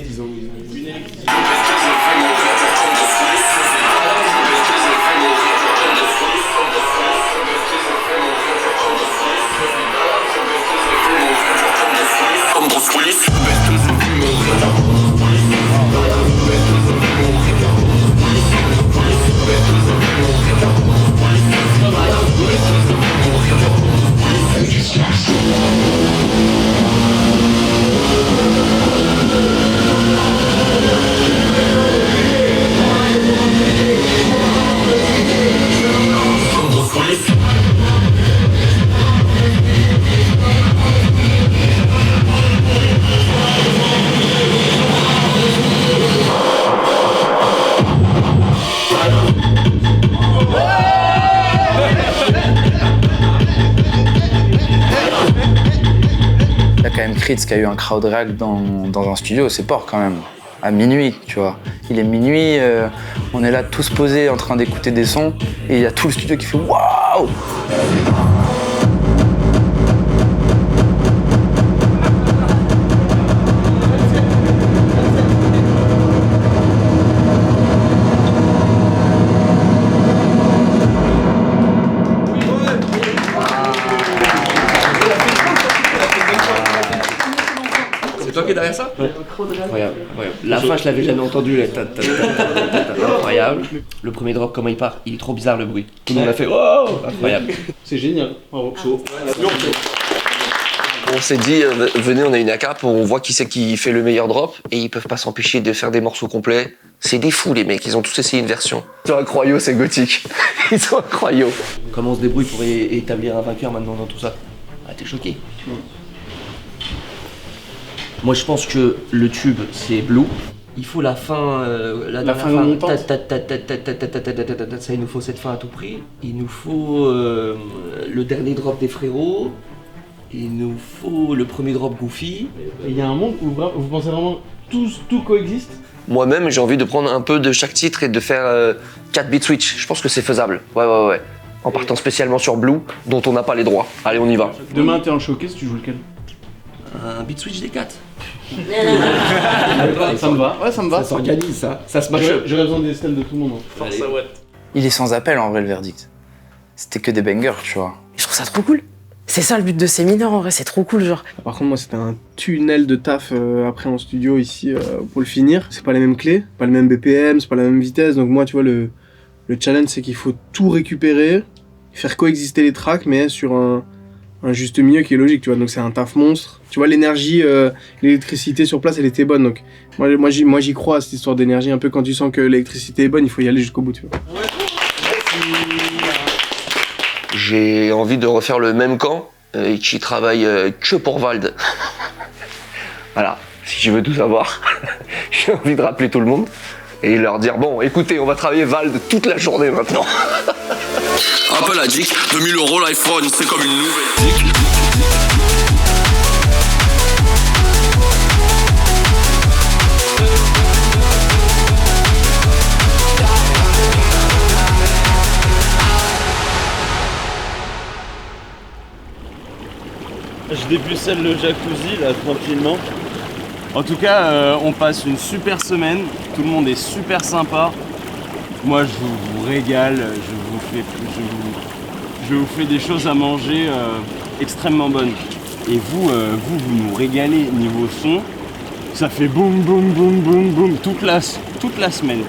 Creeds qui a eu un crowd react dans un studio, c'est fort quand même. À minuit, tu vois. Il est minuit, on est là tous posés en train d'écouter des sons et il y a tout le studio qui fait waouh! C'est toi qui es derrière ça? Ouais. Incroyable. La fin, je l'avais jamais entendu. Là. Incroyable. Le premier drop, comment il part? Il est trop bizarre le bruit. Tout le monde a fait oh! Incroyable. C'est génial. Bravo, chaud. On s'est dit, venez, on a une ACAP, on voit qui c'est qui fait le meilleur drop et ils peuvent pas s'empêcher de faire des morceaux complets. C'est des fous les mecs, ils ont tous essayé une version. Ils sont incroyables, c'est gothique. Ils sont incroyables. Comment on se débrouille pour établir un vainqueur maintenant dans tout ça? Ah, t'es choqué. Moi je pense que le tube c'est Blue. Il faut la fin, la fin montante. Ça, il nous faut cette fin à tout prix. Il nous faut le dernier drop des frérots. Il nous faut le premier drop Goofy. Il y a un monde où vous pensez vraiment tout coexiste? Moi-même j'ai envie de prendre un peu de chaque titre et de faire 4 beat switch. Je pense que c'est faisable. Ouais. En partant spécialement sur Blue, dont on n'a pas les droits. Allez, on y va. Demain t'es en showcase, tu joues lequel? Un beat switch des 4. Ça me va. Ouais, ça me va. Ça s'organise, ça. Ça se match up. J'aurais besoin des stems de tout le monde. Force à Watt. Il est sans appel en vrai le verdict. C'était que des bangers, tu vois. Je trouve ça trop cool. C'est ça le but de ces mineurs en vrai, c'est trop cool genre. Par contre moi c'était un tunnel de taf après en studio ici pour le finir. C'est pas les mêmes clés, pas le même BPM, c'est pas la même vitesse. Donc moi tu vois le challenge c'est qu'il faut tout récupérer, faire coexister les tracks mais sur un juste milieu qui est logique, tu vois. Donc c'est un taf monstre. Tu vois l'énergie, l'électricité sur place elle était bonne. Donc moi j'y crois à cette histoire d'énergie. Un peu quand tu sens que l'électricité est bonne, il faut y aller jusqu'au bout, tu vois. J'ai envie de refaire le même camp et qui travaille que pour Vald. Voilà, si tu veux tout savoir, j'ai envie de rappeler tout le monde et leur dire bon, écoutez, on va travailler Vald toute la journée maintenant. Appel à Dick, 2000 € l'iPhone, c'est comme une nouvelle Dick. Je dépucelle le jacuzzi là tranquillement. En tout cas, on passe une super semaine. Tout le monde est super sympa. Moi, je vous régale. Je vous fais des choses à manger extrêmement bonnes. Et vous nous régalez niveau son. Ça fait boum boum boum boum boum toute la semaine.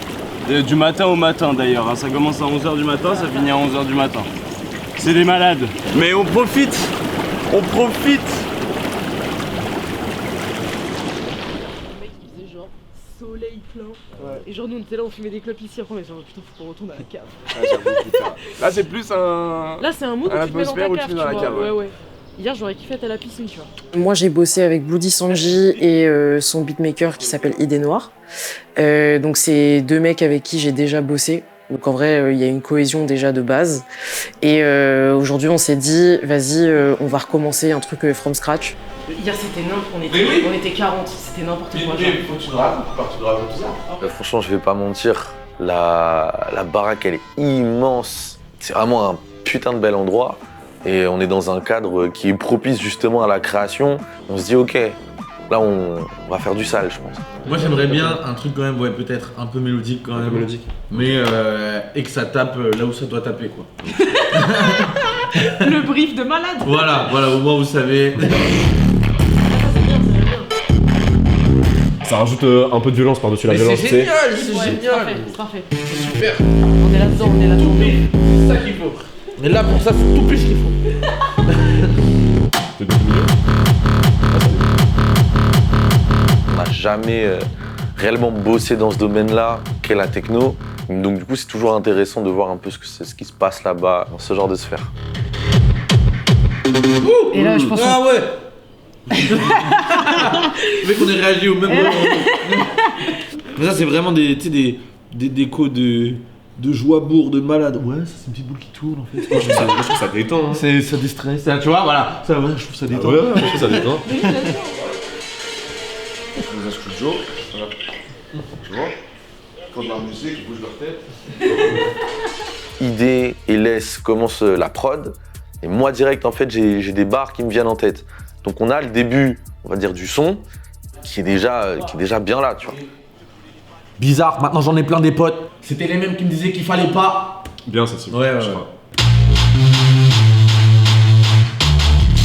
Du matin au matin d'ailleurs. Hein. Ça commence à 11h du matin, ça finit à 11h du matin. C'est des malades. Mais on profite. On profite. Le mec il faisait genre soleil plein. Ouais. Et genre nous on était là, on fumait des clopes ici, après on était genre putain faut qu'on retourne à la cave. Ah, j'avoue, putain. Là c'est plus un... Là c'est un mood où tu te mets dans ta cave, tu vois. Cave, ouais. Hier j'aurais kiffé être à la piscine, tu vois. Moi j'ai bossé avec Bloody Sanji et son beatmaker qui s'appelle Idée Noire. Donc c'est deux mecs avec qui j'ai déjà bossé. Donc en vrai, il y a une cohésion déjà de base. Et aujourd'hui, on s'est dit, vas-y, on va recommencer un truc from scratch. Hier, c'était n'importe on était 40, c'était n'importe quoi. Faut que tu rajoutes tout ça. Franchement, je vais pas mentir, la baraque, elle est immense. C'est vraiment un putain de bel endroit. Et on est dans un cadre qui est propice justement à la création. On se dit, ok, là, on va faire du sale, je pense. Moi j'aimerais bien un truc quand même, ouais, peut-être un peu mélodique quand même. Mais et que ça tape là où ça doit taper quoi. Le brief de malade. Voilà, au moins vous savez. Ça rajoute un peu de violence par-dessus la violence. C'est génial, c'est génial. C'est parfait. C'est super. On est là-dedans, C'est ça qu'il faut. Mais là pour ça, faut tout plus qu'il faut. On n'a jamais réellement bossé dans ce domaine-là qu'est la techno. Donc du coup, c'est toujours intéressant de voir un peu ce qui se passe là-bas, dans ce genre de sphère. Et là, je pense ah ouais. Le mec, on est réagi au même moment. Mais ça, c'est vraiment des décos de joie bourre, de malade. Ouais, ça c'est une petite boule qui tourne en fait. Moi, je trouve ça détend. Hein. Ça déstresse. Tu vois, voilà. Ça, ouais, je trouve ça détend. Ah ouais, je trouve ça détend. dans un studio, voilà. Tu vois, quand de la musique, ils bougent leur tête. Idée et laisse commence la prod. Et moi, direct, en fait, j'ai des barres qui me viennent en tête. Donc, on a le début, on va dire, du son, qui est déjà bien là, tu vois. Bizarre, maintenant j'en ai plein des potes. C'était les mêmes qui me disaient qu'il fallait pas. Bien, ça, c'est Ouais.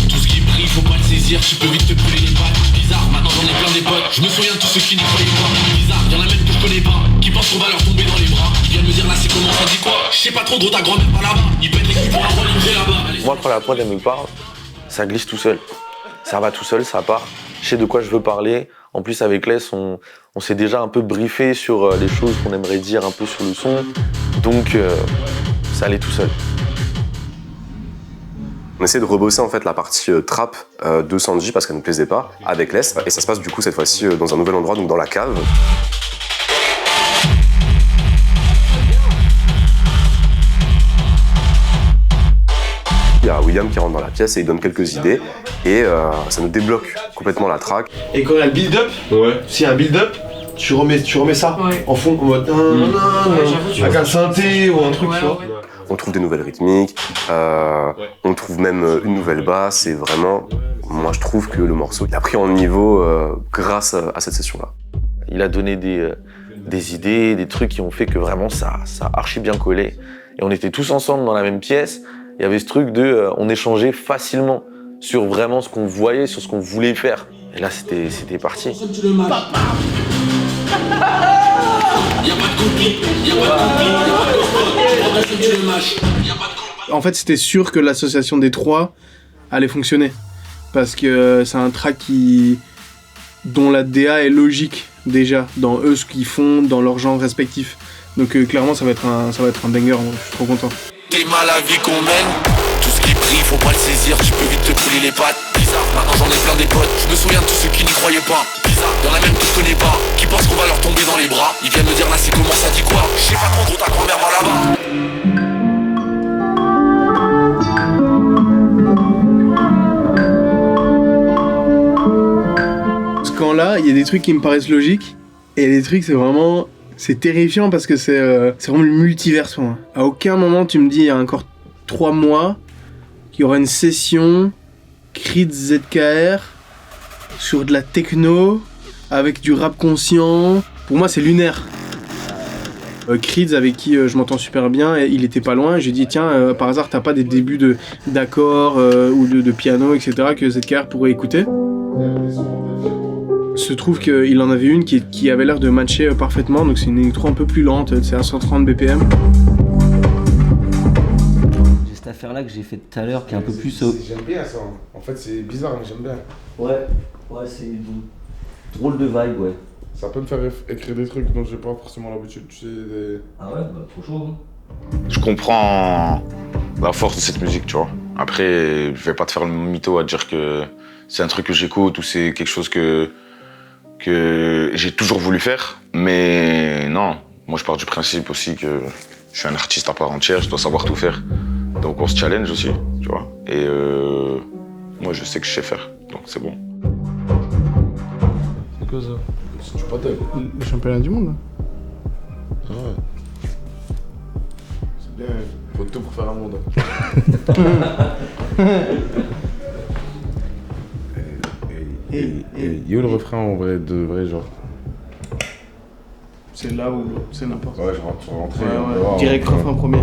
Tout ce qui brille, faut pas le saisir, tu peux vite te brûler les pattes. Bizarre, maintenant j'en ai plein des potes. Je me souviens de tous ceux qui n'y croyaient pas. Bizarre, y'en a même que je connais pas, qui pensent qu'on va leur tomber dans les bras. Ils viennent me dire là c'est comment, ça dit quoi? Je sais pas trop, gros, ta grand-mère pas là-bas. Ils pètent les culs pour un rolling là-bas. Moi, quand la prod elle me parle, ça glisse tout seul. Ça va tout seul, ça part. Je sais de quoi je veux parler. En plus, avec Les, on s'est déjà un peu briefé sur les choses qu'on aimerait dire un peu sur le son. Donc, ça allait tout seul. On essaie de rebosser en fait la partie trap de Sanji parce qu'elle ne plaisait pas avec Les. Et ça se passe du coup cette fois-ci dans un nouvel endroit, donc dans la cave. Il y a William qui rentre dans la pièce et il donne quelques idées et ça nous débloque complètement la track. Et quand il y a le build-up, s'il y a un build-up, tu remets ça en fond en mode avec un synthé ou un truc, tu vois. On trouve des nouvelles rythmiques, on trouve même une nouvelle basse et vraiment, moi je trouve que le morceau il a pris en niveau grâce à cette session-là. Il a donné des idées, des trucs qui ont fait que vraiment ça a archi bien collé. Et on était tous ensemble dans la même pièce. Il y avait ce truc de, on échangeait facilement sur vraiment ce qu'on voyait, sur ce qu'on voulait faire. Et là, c'était parti. En fait, c'était sûr que l'association des trois allait fonctionner. Parce que c'est un track dont la DA est logique, déjà, dans eux, ce qu'ils font, dans leur genre respectif. Donc clairement, ça va être un banger, moi, je suis trop content. T'es mal la vie qu'on mène. Tout ce qui brille, faut pas le saisir, tu peux vite te brûler les pattes. Bizarre, maintenant j'en ai plein des potes. Je me souviens de tous ceux qui n'y croyaient pas. Bizarre, y'en a même que je connais pas, qui pensent qu'on va leur tomber dans les bras. Ils viennent me dire là c'est comment, ça dit quoi? Je sais pas trop, gros, ta grand-mère va là-bas. Ce camp-là, il y a des trucs qui me paraissent logiques, et des trucs c'est terrifiant parce que c'est vraiment le multiverse pour moi. À aucun moment tu me dis il y a encore 3 mois qu'il y aura une session Creed ZKR sur de la techno avec du rap conscient. Pour moi c'est lunaire. Creed avec qui je m'entends super bien, et il était pas loin, j'ai dit tiens par hasard t'as pas des débuts d'accords ou de piano etc que ZKR pourrait écouter. Se trouve qu'il en avait une qui avait l'air de matcher parfaitement, donc c'est une électro un peu plus lente, c'est à 130 BPM. J'ai cette affaire là que j'ai fait tout à l'heure qui est un peu plus... J'aime bien ça, en fait c'est bizarre mais j'aime bien. Ouais, c'est une drôle de vibe, ouais. Ça peut me faire écrire des trucs dont j'ai pas forcément l'habitude, tu sais. Ah ouais, bah trop chaud. Je comprends la force de cette musique, tu vois. Après, je vais pas te faire le mytho à dire que c'est un truc que j'écoute ou c'est quelque chose que j'ai toujours voulu faire, mais non. Moi, je pars du principe aussi que je suis un artiste à part entière, je dois savoir tout faire. Donc on se challenge aussi, tu vois. Et moi, je sais que je sais faire, donc c'est bon. C'est quoi ça? C'est du patin. Le championnat du monde. Ah ouais. C'est bien, faut tout pour faire un monde. Yo le refrain en vrai, de vrai genre. C'est là où c'est n'importe quoi. Ouais, je rentre rentrer. Ouais. Direct refrain premier.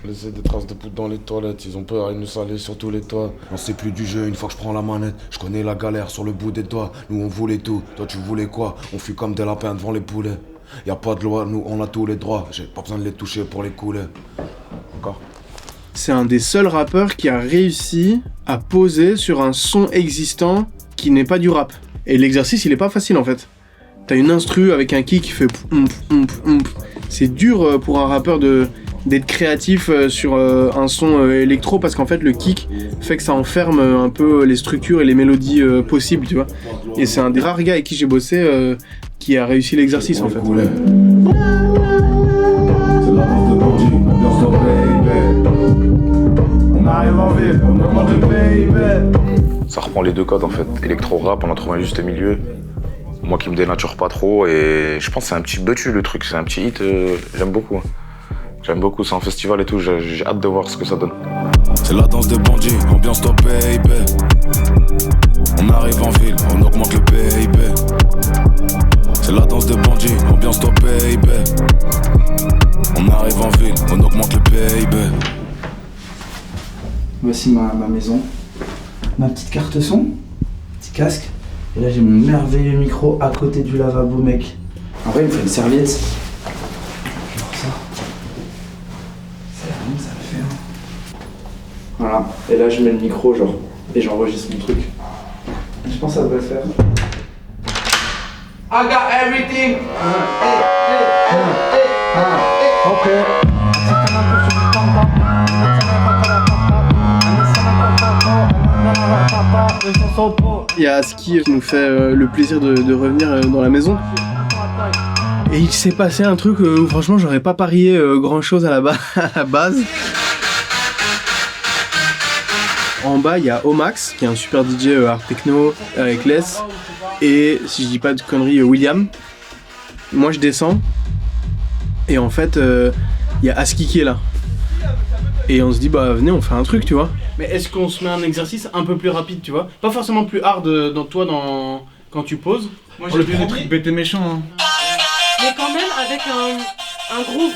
Laisser des traces de poudre dans les toilettes, ils ont peur, ils nous salent sur tous les toits. On sait plus du jeu une fois que je prends la manette. Je connais la galère sur le bout des doigts. Nous on voulait tout, toi tu voulais quoi? On fuit comme des lapins devant les poulets. Y a pas de loi, nous on a tous les droits. J'ai pas besoin de les toucher pour les couler. Encore. C'est un des seuls rappeurs qui a réussi à poser sur un son existant qui n'est pas du rap. Et l'exercice, il est pas facile en fait. T'as une instru avec un kick qui fait C'est dur pour un rappeur d'être créatif sur un son électro parce qu'en fait le kick fait que ça enferme un peu les structures et les mélodies possibles, tu vois. Et c'est un des rares gars avec qui j'ai bossé qui a réussi l'exercice en fait. On arrive en ville, on demande le baby. Ça reprend les deux codes en fait. Électro-rap, on en trouve un juste milieu. Moi qui me dénature pas trop et je pense que c'est un petit buttu le truc, c'est un petit hit, j'aime beaucoup. J'aime beaucoup, c'est un festival et tout, j'ai hâte de voir ce que ça donne. C'est la danse des bandits, ambiance top baby. On arrive en ville, on augmente le PIB. C'est la danse des bandits, ambiance top baby. On arrive en ville, on augmente le PIB. Voici ma maison, ma petite carte son, petit casque. Et là j'ai mon merveilleux micro à côté du lavabo, mec. En vrai il me fait une serviette. Genre ça. C'est rien, ça le fait. Hein. Voilà. Et là je mets le micro genre et j'enregistre mon truc. Je pense que ça devrait faire. I got everything. Ok. Il y a Aski qui nous fait le plaisir de revenir dans la maison. Et il s'est passé un truc où franchement j'aurais pas parié grand chose à la base. En bas il y a Omax qui est un super DJ art techno avec Les et si je dis pas de conneries William. Moi je descends et en fait il y a Aski qui est là. Et on se dit bah venez on fait un truc tu vois. Mais est-ce qu'on se met un exercice un peu plus rapide tu vois? Pas forcément plus hard quand tu poses. Moi j'ai vu des trucs bêtes et méchants hein. Mais quand même avec un groove.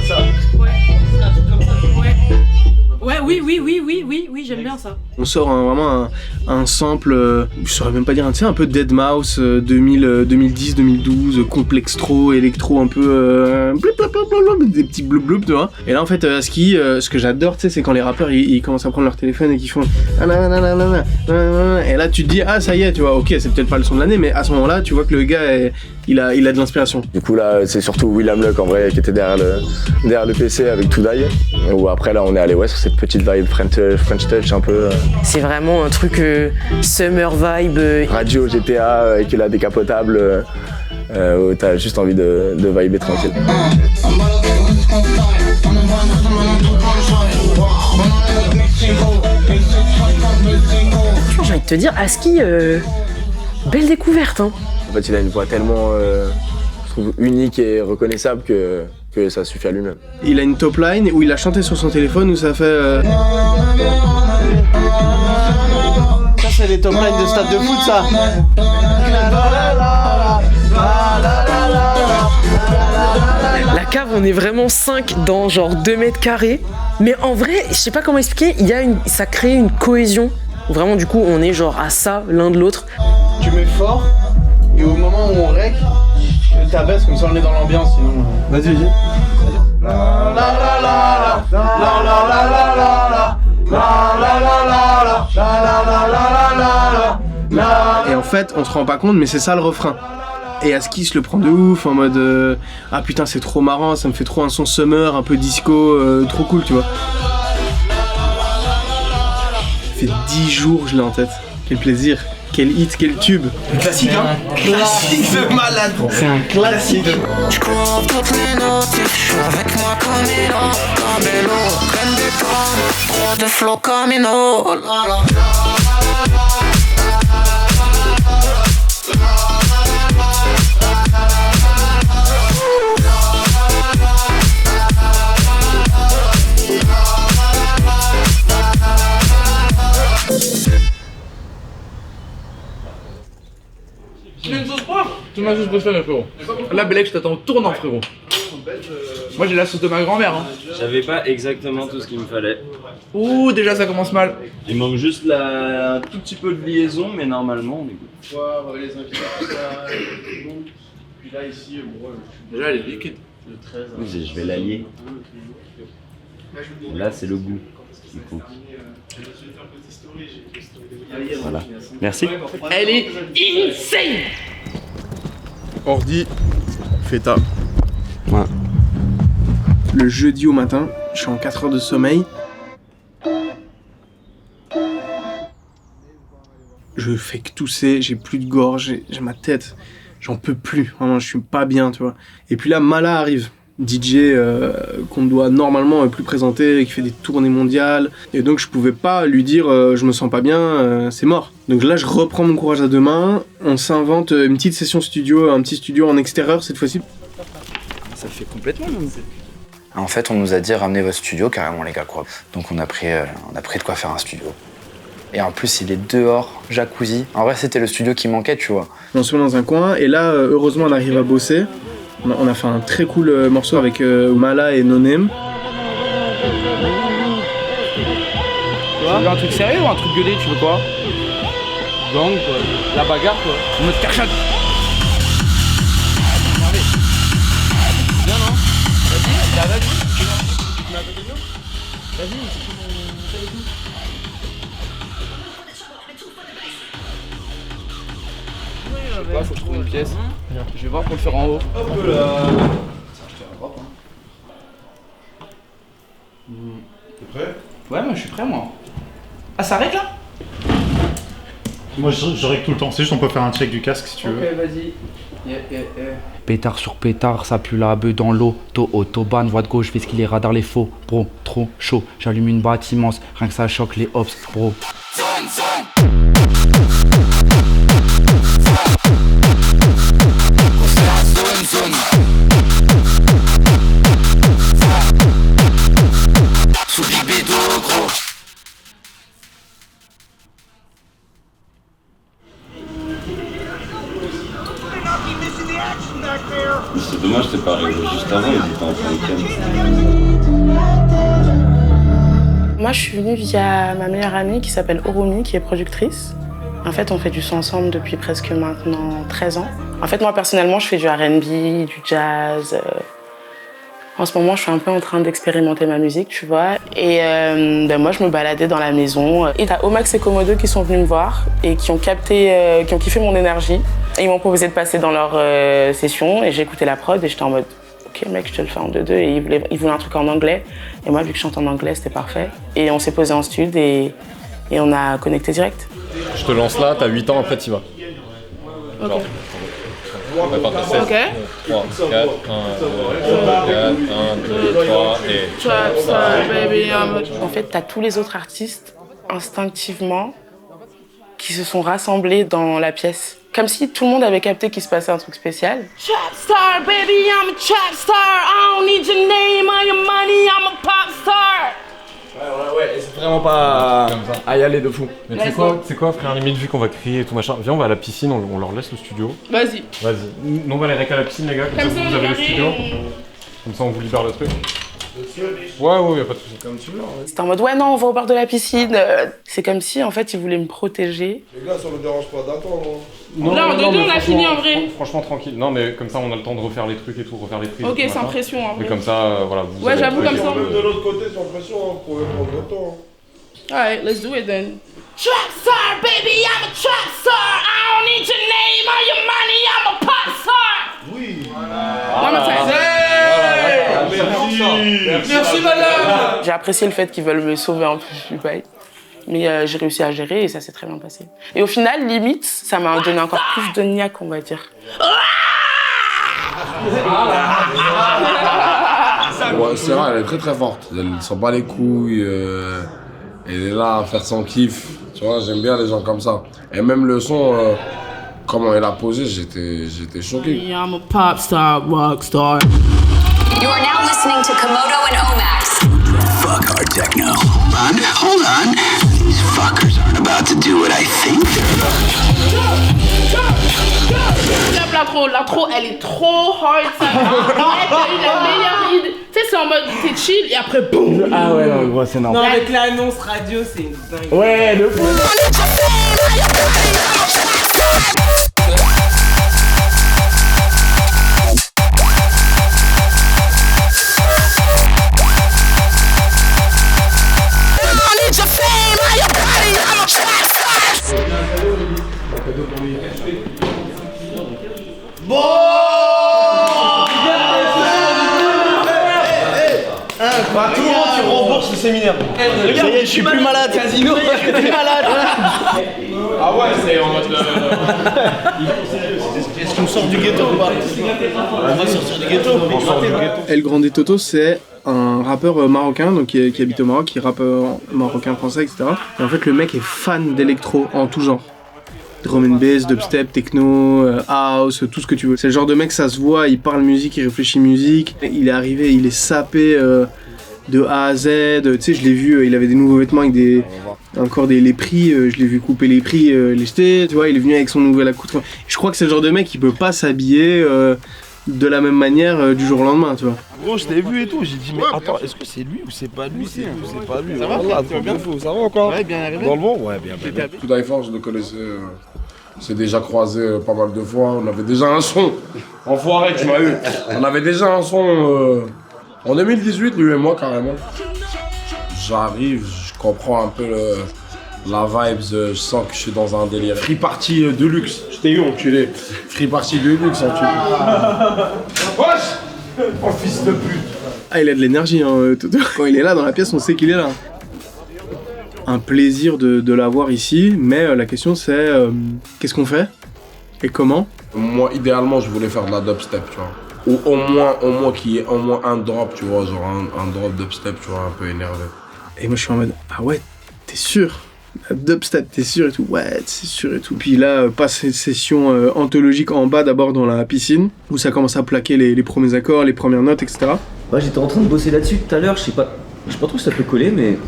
Ça. Ouais. Ouais, oui, j'aime bien ça. On sort vraiment un sample, je saurais même pas dire, tu sais, un peu Deadmau5 2010, 2012, complextro, électro un peu des petits bloup bloup, tu vois. Et là en fait Aski, ce que j'adore, tu sais, c'est quand les rappeurs ils commencent à prendre leur téléphone et qu'ils font et là tu te dis ah ça y est, tu vois, ok c'est peut-être pas le son de l'année, mais à ce moment-là tu vois que le gars il a de l'inspiration. Du coup là c'est surtout William Luck en vrai qui était derrière le PC avec To Die. Où après là on est allé sur cette petite vibe French Touch un peu. C'est vraiment un truc summer vibe. Radio GTA avec la décapotable où t'as juste envie de vibrer tranquille. J'ai envie de te dire, Aski, belle découverte hein. En fait il a une voix tellement je trouve unique et reconnaissable que ça suffit à lui-même. Il a une top line où il a chanté sur son téléphone où ça fait Ça c'est les top lines de stade de foot ça. La cave on est vraiment 5 dans genre 2 mètres carrés. Mais en vrai, je sais pas comment expliquer, ça crée une cohésion. Vraiment du coup on est genre à ça l'un de l'autre. Tu mets fort et au moment où on rec, tu t'abaisses comme ça on est dans l'ambiance sinon. Vas-y. Et en fait on se rend pas compte mais c'est ça le refrain. Et Aski se le prend de ouf en mode ah putain c'est trop marrant, ça me fait trop un son summer, un peu disco, trop cool tu vois. Ça fait 10 jours je l'ai en tête, quel plaisir. Quel hit, quel tube. Classique hein. Classique de malade. C'est un classique. Je couvre toutes les notifs, avec moi comme Bello, pleine de temps, trop de flow comme Ino. Tu veux une sauce poivre? C'est ma sauce préférée frérot. Là Belek je t'attends au tournant frérot. Moi j'ai la sauce de ma grand-mère hein. J'avais pas exactement tout ce qu'il me fallait. Ouh déjà ça commence mal. Il manque juste un tout petit peu de liaison mais normalement on est good. Poivre, les invités, tout ça, puis là ici, déjà elle est liquide. Le 13. Oui, je vais l'allier. Là c'est le goût. Du coup. Voilà. Merci. Elle est insane. Ordi, feta. Ouais. Le jeudi au matin, je suis en 4 heures de sommeil. Je fais que tousser, j'ai plus de gorge, j'ai ma tête, j'en peux plus, vraiment je suis pas bien tu vois. Et puis là Mala arrive, DJ qu'on doit normalement plus présenter, qui fait des tournées mondiales. Et donc je pouvais pas lui dire je me sens pas bien, c'est mort. Donc là je reprends mon courage à deux mains, on s'invente une petite session studio, un petit studio en extérieur cette fois-ci. Ça le fait complètement même. En fait on nous a dit ramenez votre studio carrément les gars quoi. Donc on a pris de quoi faire un studio. Et en plus il est dehors, jacuzzi. En vrai c'était le studio qui manquait tu vois. On se met dans un coin et là heureusement on arrive à bosser. On a fait un très cool morceau avec Mala et No Name. Tu veux un truc sérieux ou un truc gueulé, tu veux quoi? Gang quoi, la bagarre quoi. En mode carchot. Bien non? Vas-y, tu te mets à côté de nous? Vas-y, c'est avec nous. Je sais pas, faut que je trouve une pièce. Je vais voir pour le faire en haut. Hop là. Je te la drop. T'es prêt? Ouais, moi je suis prêt moi. Ah, ça règle là? Moi je règle tout le temps, c'est juste on peut faire un check du casque si tu veux. Ok, vas-y. Pétard sur pétard, ça pue la bœuf dans l'eau. Autobahn, voie de gauche, fais ce qu'il est radar les faux. Bro, trop chaud, j'allume une batte immense, rien que ça choque les hops, bro. Sous Bibédo, gros. C'est dommage, t'es pas arrivé juste avant, ils étaient en fin de. Moi, je suis venue via ma meilleure amie qui s'appelle Orumi, qui est productrice. En fait, on fait du son ensemble depuis presque maintenant 13 ans. En fait, moi, personnellement, je fais du R&B, du jazz. En ce moment, je suis un peu en train d'expérimenter ma musique, tu vois. Et moi, je me baladais dans la maison. Et t'as Omax et Komodo qui sont venus me voir et qui ont capté, qui ont kiffé mon énergie. Et ils m'ont proposé de passer dans leur session et j'ai écouté la prod et j'étais en mode ok mec, je te le fais en 2-2. Et ils voulaient un truc en anglais. Et moi, vu que je chante en anglais, c'était parfait. Et on s'est posé en studio et on a connecté direct. Je te lance là, t'as 8 ans, après t'y vas. Ok. Genre, on va partir 7, Ok. 3, 4, 1, 2, 3 et... En fait, t'as tous les autres artistes, instinctivement, qui se sont rassemblés dans la pièce. Comme si tout le monde avait capté qu'il se passait un truc spécial. Trap star, baby, I'm a trap star. I don't need your name or your money, I'm a pop star. Ouais, c'est vraiment pas à y aller de fou. Mais tu sais quoi, frère, limite, vu qu'on va crier et tout machin, viens, on va à la piscine, on leur laisse le studio. Vas-y. Vas-y. Nous, on va aller récap à la piscine, les gars, comme ça vous avez le studio. Comme ça, on vous libère le truc. Ouais, y'a pas de soucis. Comme tu veux. C'était en mode ouais, non, on va au bord de la piscine. C'est comme si, en fait, ils voulaient me protéger. Les gars, ça me dérange pas d'attendre. Là, en 2-2, on a fini en vrai. Franchement, tranquille. Non, mais comme ça, on a le temps de refaire les trucs et tout, refaire les prises. Ok, et tout, sans machin. pression en vrai. Et comme ça, voilà. Vous Ouais, avez j'avoue, le truc. comme ça. Même de l'autre côté, sans pression, vous pouvez prendre votre temps. Alright, let's do it then. Trap star, baby, I'm a trap star. I don't need your name or your money, I'm a pop star. Oui. Non, mais ça. Merci, madame. J'ai apprécié le fait qu'ils veulent me sauver un peu du bail. Mais j'ai réussi à gérer et ça s'est très bien passé. Et au final, limite, ça m'a donné encore plus de niaque, on va dire. Ouais, Sarah, elle est très très forte. Elle s'en bat les couilles. Elle est là à faire son kiff. Tu vois, j'aime bien les gens comme ça. Et même le son, comment elle a posé, j'étais choqué. I'm a pop star, rock star. You are now listening to Komodo and Omax. Fuck hard techno. Hold on. These fuckers aren't about to do what I think L'intro, elle est trop hard, ça. Ouais, t'as eu la meilleure idée. Tu sais, c'est en mode t'es chill et après boum. Ah ouais, non, gros, c'est normal. Non, avec l'annonce radio, c'est dingue. Ouais, de fou. Bah, tout le monde, tu rembourses séminaire. Ça y est, je suis plus malade. Casino. Je suis plus malade. Ah ouais, c'est en mode. Est-ce qu'on sort du ghetto ou pas? On va sortir du ghetto. On sort du ghetto. El Grande Toto, c'est un rappeur marocain donc qui habite au Maroc, qui rappe marocain, français, etc. Et en fait, le mec est fan d'électro en tout genre. Drum and bass, dubstep, techno, house, tout ce que tu veux. C'est le genre de mec, ça se voit, il parle musique, il réfléchit musique. Il est arrivé, il est sapé de A à Z. Tu sais, je l'ai vu, il avait des nouveaux vêtements avec les prix. Je l'ai vu couper les prix, les jeter. Tu vois, il est venu avec son nouvel accoutrement. Je crois que c'est le genre de mec qui peut pas s'habiller de la même manière du jour au lendemain, tu vois. Gros, je t'ai vu et tout, j'ai dit mais attends, est-ce que c'est lui ou c'est pas lui? C'est pas lui. Ça va, tu vas bien? Ça va encore? Ouais, bien arrivé. Dans le bon? Ouais, bien. Tout d'Ifor, je le connaissais. On s'est déjà croisé pas mal de fois. On avait déjà un son. Enfoiré, tu m'as eu. On avait déjà un son en 2018, lui et moi, carrément. J'arrive, je comprends un peu la vibes. Je sens que je suis dans un délire. Free party de luxe. Je t'ai eu, enculé. Free party de luxe, enculé. Wesh! Oh, fils de pute! Ah, il a de l'énergie, hein, Toto. Quand il est là dans la pièce, on sait qu'il est là. Un plaisir de l'avoir ici, mais la question c'est qu'est-ce qu'on fait et comment? Moi, idéalement, je voulais faire de la dubstep, tu vois. Ou au moins qu'il y ait au moins un drop, tu vois, genre un drop dubstep, tu vois, un peu énervé. Et moi, je suis en mode, ah ouais, t'es sûr? La dubstep, t'es sûr et tout? Ouais, c'est sûr et tout. Puis là, passe une session anthologique en bas, d'abord dans la piscine, où ça commence à plaquer les premiers accords, les premières notes, etc. Ouais, j'étais en train de bosser là-dessus tout à l'heure, je sais pas trop si ça peut coller, mais...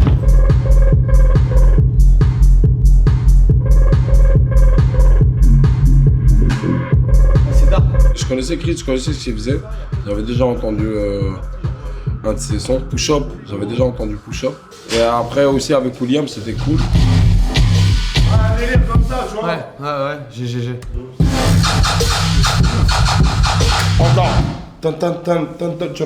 Je connaissais Chris, je connaissais ce qu'il faisait. J'avais déjà entendu un de ses sons, Push Up. J'avais déjà entendu Push Up. Et après aussi avec William, c'était cool. Un délire comme ça, tu vois. Ouais, GG. Encore. Tu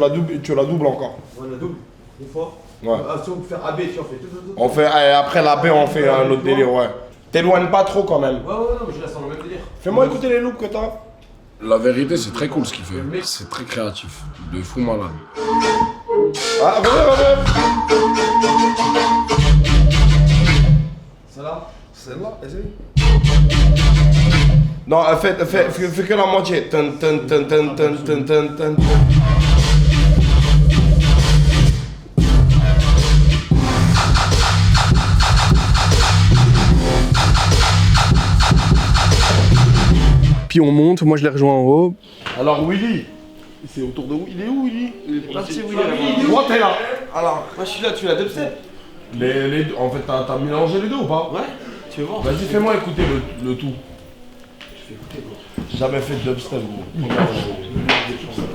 la doubles encore. Ouais, la double. Une fois. Ouais. Ah, si on fait AB, tu en fais tout. On fait, après la B, on fait un autre délire, ouais. T'éloignes pas trop quand même. Ouais, non, je reste dans le même délire. Fais-moi écouter les loops que t'as. La vérité, c'est très cool ce qu'il fait. C'est très créatif. De fou malade. Ah, reviens. Celle-là, essaye. Non, fais que la moitié. Puis on monte, moi je les rejoins en haut. Alors Willy, c'est autour de où? Il est où Willy? Il est parti Willy. Moi t'es là. Alors, moi je suis là, tu l'as dubstep. Les deux, en fait, t'as mélangé les deux ou pas? Ouais, tu veux voir? Vas-y, fais-moi écouter le tout. Je fais écouter, gros. J'ai jamais fait de dubstep, gros.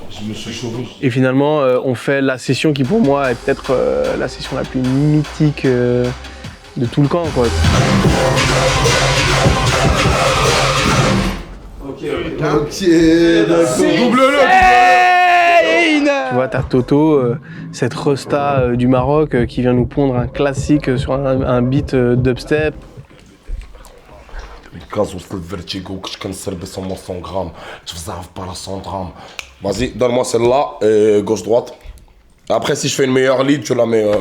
Je me suis chauffé. Et finalement, on fait la session qui pour moi est peut-être la session la plus mythique de tout le camp, quoi. Ok, d'accord. Double-le. Tu vois, t'as Toto, cette resta du Maroc qui vient nous pondre un classique sur un beat dubstep. Vertigo que je cancelle sans mon 100 grammes. Je vous arrive pas à 100 grammes. Vas-y, donne-moi celle-là et gauche-droite. Après, si je fais une meilleure lead, tu la mets.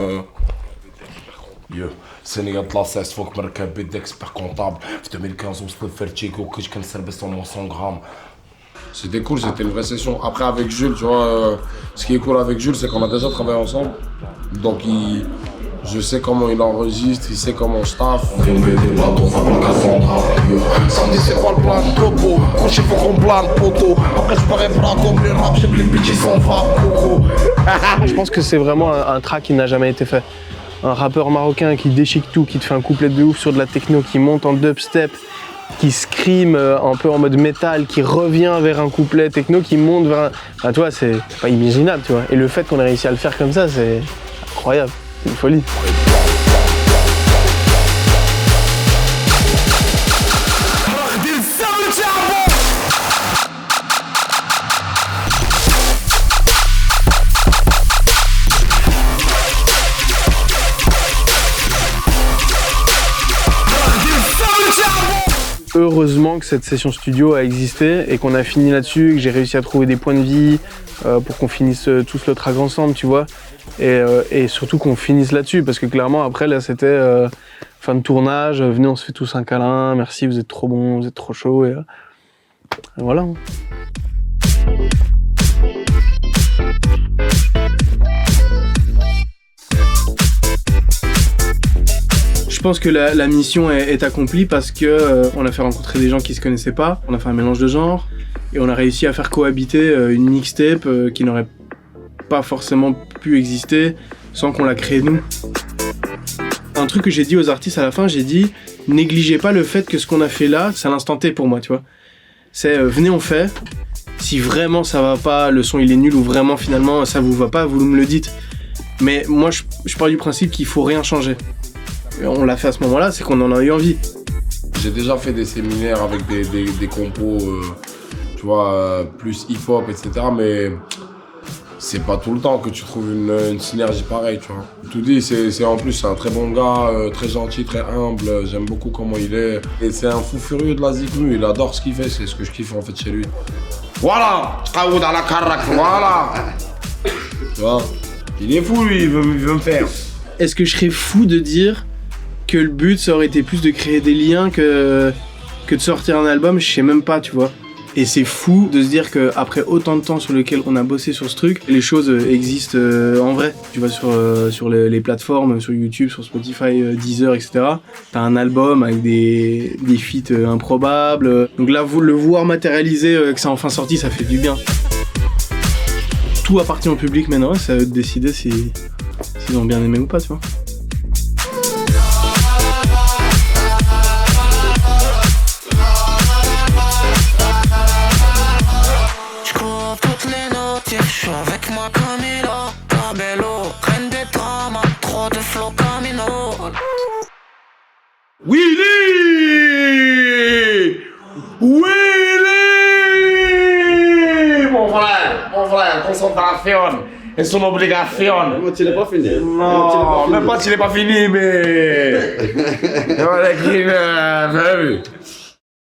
Sénégal de la cesse, faut que je me d'expert comptable. En 2015, on se fait Vertigo que je cancelle sans mon 100 grammes. C'était cool, c'était une vraie session. Après, avec Jules, tu vois, ce qui est cool avec Jules, c'est qu'on a déjà travaillé ensemble. Donc, je sais comment il enregistre, il sait comment je taffe. Samedi, c'est quoi le plan de topo? Quand il faut qu'on plane poteau. Après, je parais pas comme les rap, j'ai que les bitches sont coco. Je pense que c'est vraiment un track qui n'a jamais été fait. Un rappeur marocain qui déchique tout, qui te fait un couplet de ouf sur de la techno, qui monte en dubstep, qui scream un peu en mode métal, qui revient vers un couplet techno, qui monte vers un... Enfin, tu vois, c'est pas imaginable, tu vois. Et le fait qu'on ait réussi à le faire comme ça, c'est incroyable, c'est une folie. Heureusement que cette session studio a existé et qu'on a fini là-dessus, que j'ai réussi à trouver des points de vie pour qu'on finisse tous le track ensemble, tu vois. Et surtout qu'on finisse là-dessus, parce que clairement, après, là, c'était fin de tournage, venez, on se fait tous un câlin, merci, vous êtes trop bons, vous êtes trop chauds, et voilà. Je pense que la mission est accomplie parce que on a fait rencontrer des gens qui se connaissaient pas, on a fait un mélange de genres, et on a réussi à faire cohabiter une mixtape qui n'aurait pas forcément pu exister sans qu'on la crée nous. Un truc que j'ai dit aux artistes à la fin, j'ai dit négligez pas le fait que ce qu'on a fait là, c'est à l'instant T pour moi, tu vois. C'est venez on fait, si vraiment ça va pas, le son il est nul ou vraiment finalement ça vous va pas, vous me le dites. Mais moi je pars du principe qu'il faut rien changer. Et on l'a fait à ce moment-là, c'est qu'on en a eu envie. J'ai déjà fait des séminaires avec des compos, tu vois, plus hip-hop, etc. Mais c'est pas tout le temps que tu trouves une synergie pareille, tu vois. Tout dit, c'est en plus c'est un très bon gars, très gentil, très humble, j'aime beaucoup comment il est. Et c'est un fou furieux de la Zikmu, il adore ce qu'il fait, c'est ce que je kiffe en fait chez lui. Voilà, Kaoud à la Karak, voilà. Tu vois, il est fou lui, il veut me faire. Est-ce que je serais fou de dire que le but ça aurait été plus de créer des liens que de sortir un album? Je sais même pas, tu vois. Et c'est fou de se dire qu'après autant de temps sur lequel on a bossé sur ce truc, les choses existent en vrai. Tu vas sur les plateformes, sur YouTube, sur Spotify, Deezer, etc. T'as un album avec des feats improbables. Donc là, le voir matérialiser, que ça a enfin sorti, ça fait du bien. Tout appartient au public maintenant, c'est à eux de décider s'ils ont bien aimé ou pas, tu vois. Je suis avec moi Camilo, Cabello, reine des dramas, trop de flow Camino. Willy! Mon frère, concentration. Es una obligación. Moi, tu l'as pas fini. Non, même pas tu l'as pas fini, mais... Voilà,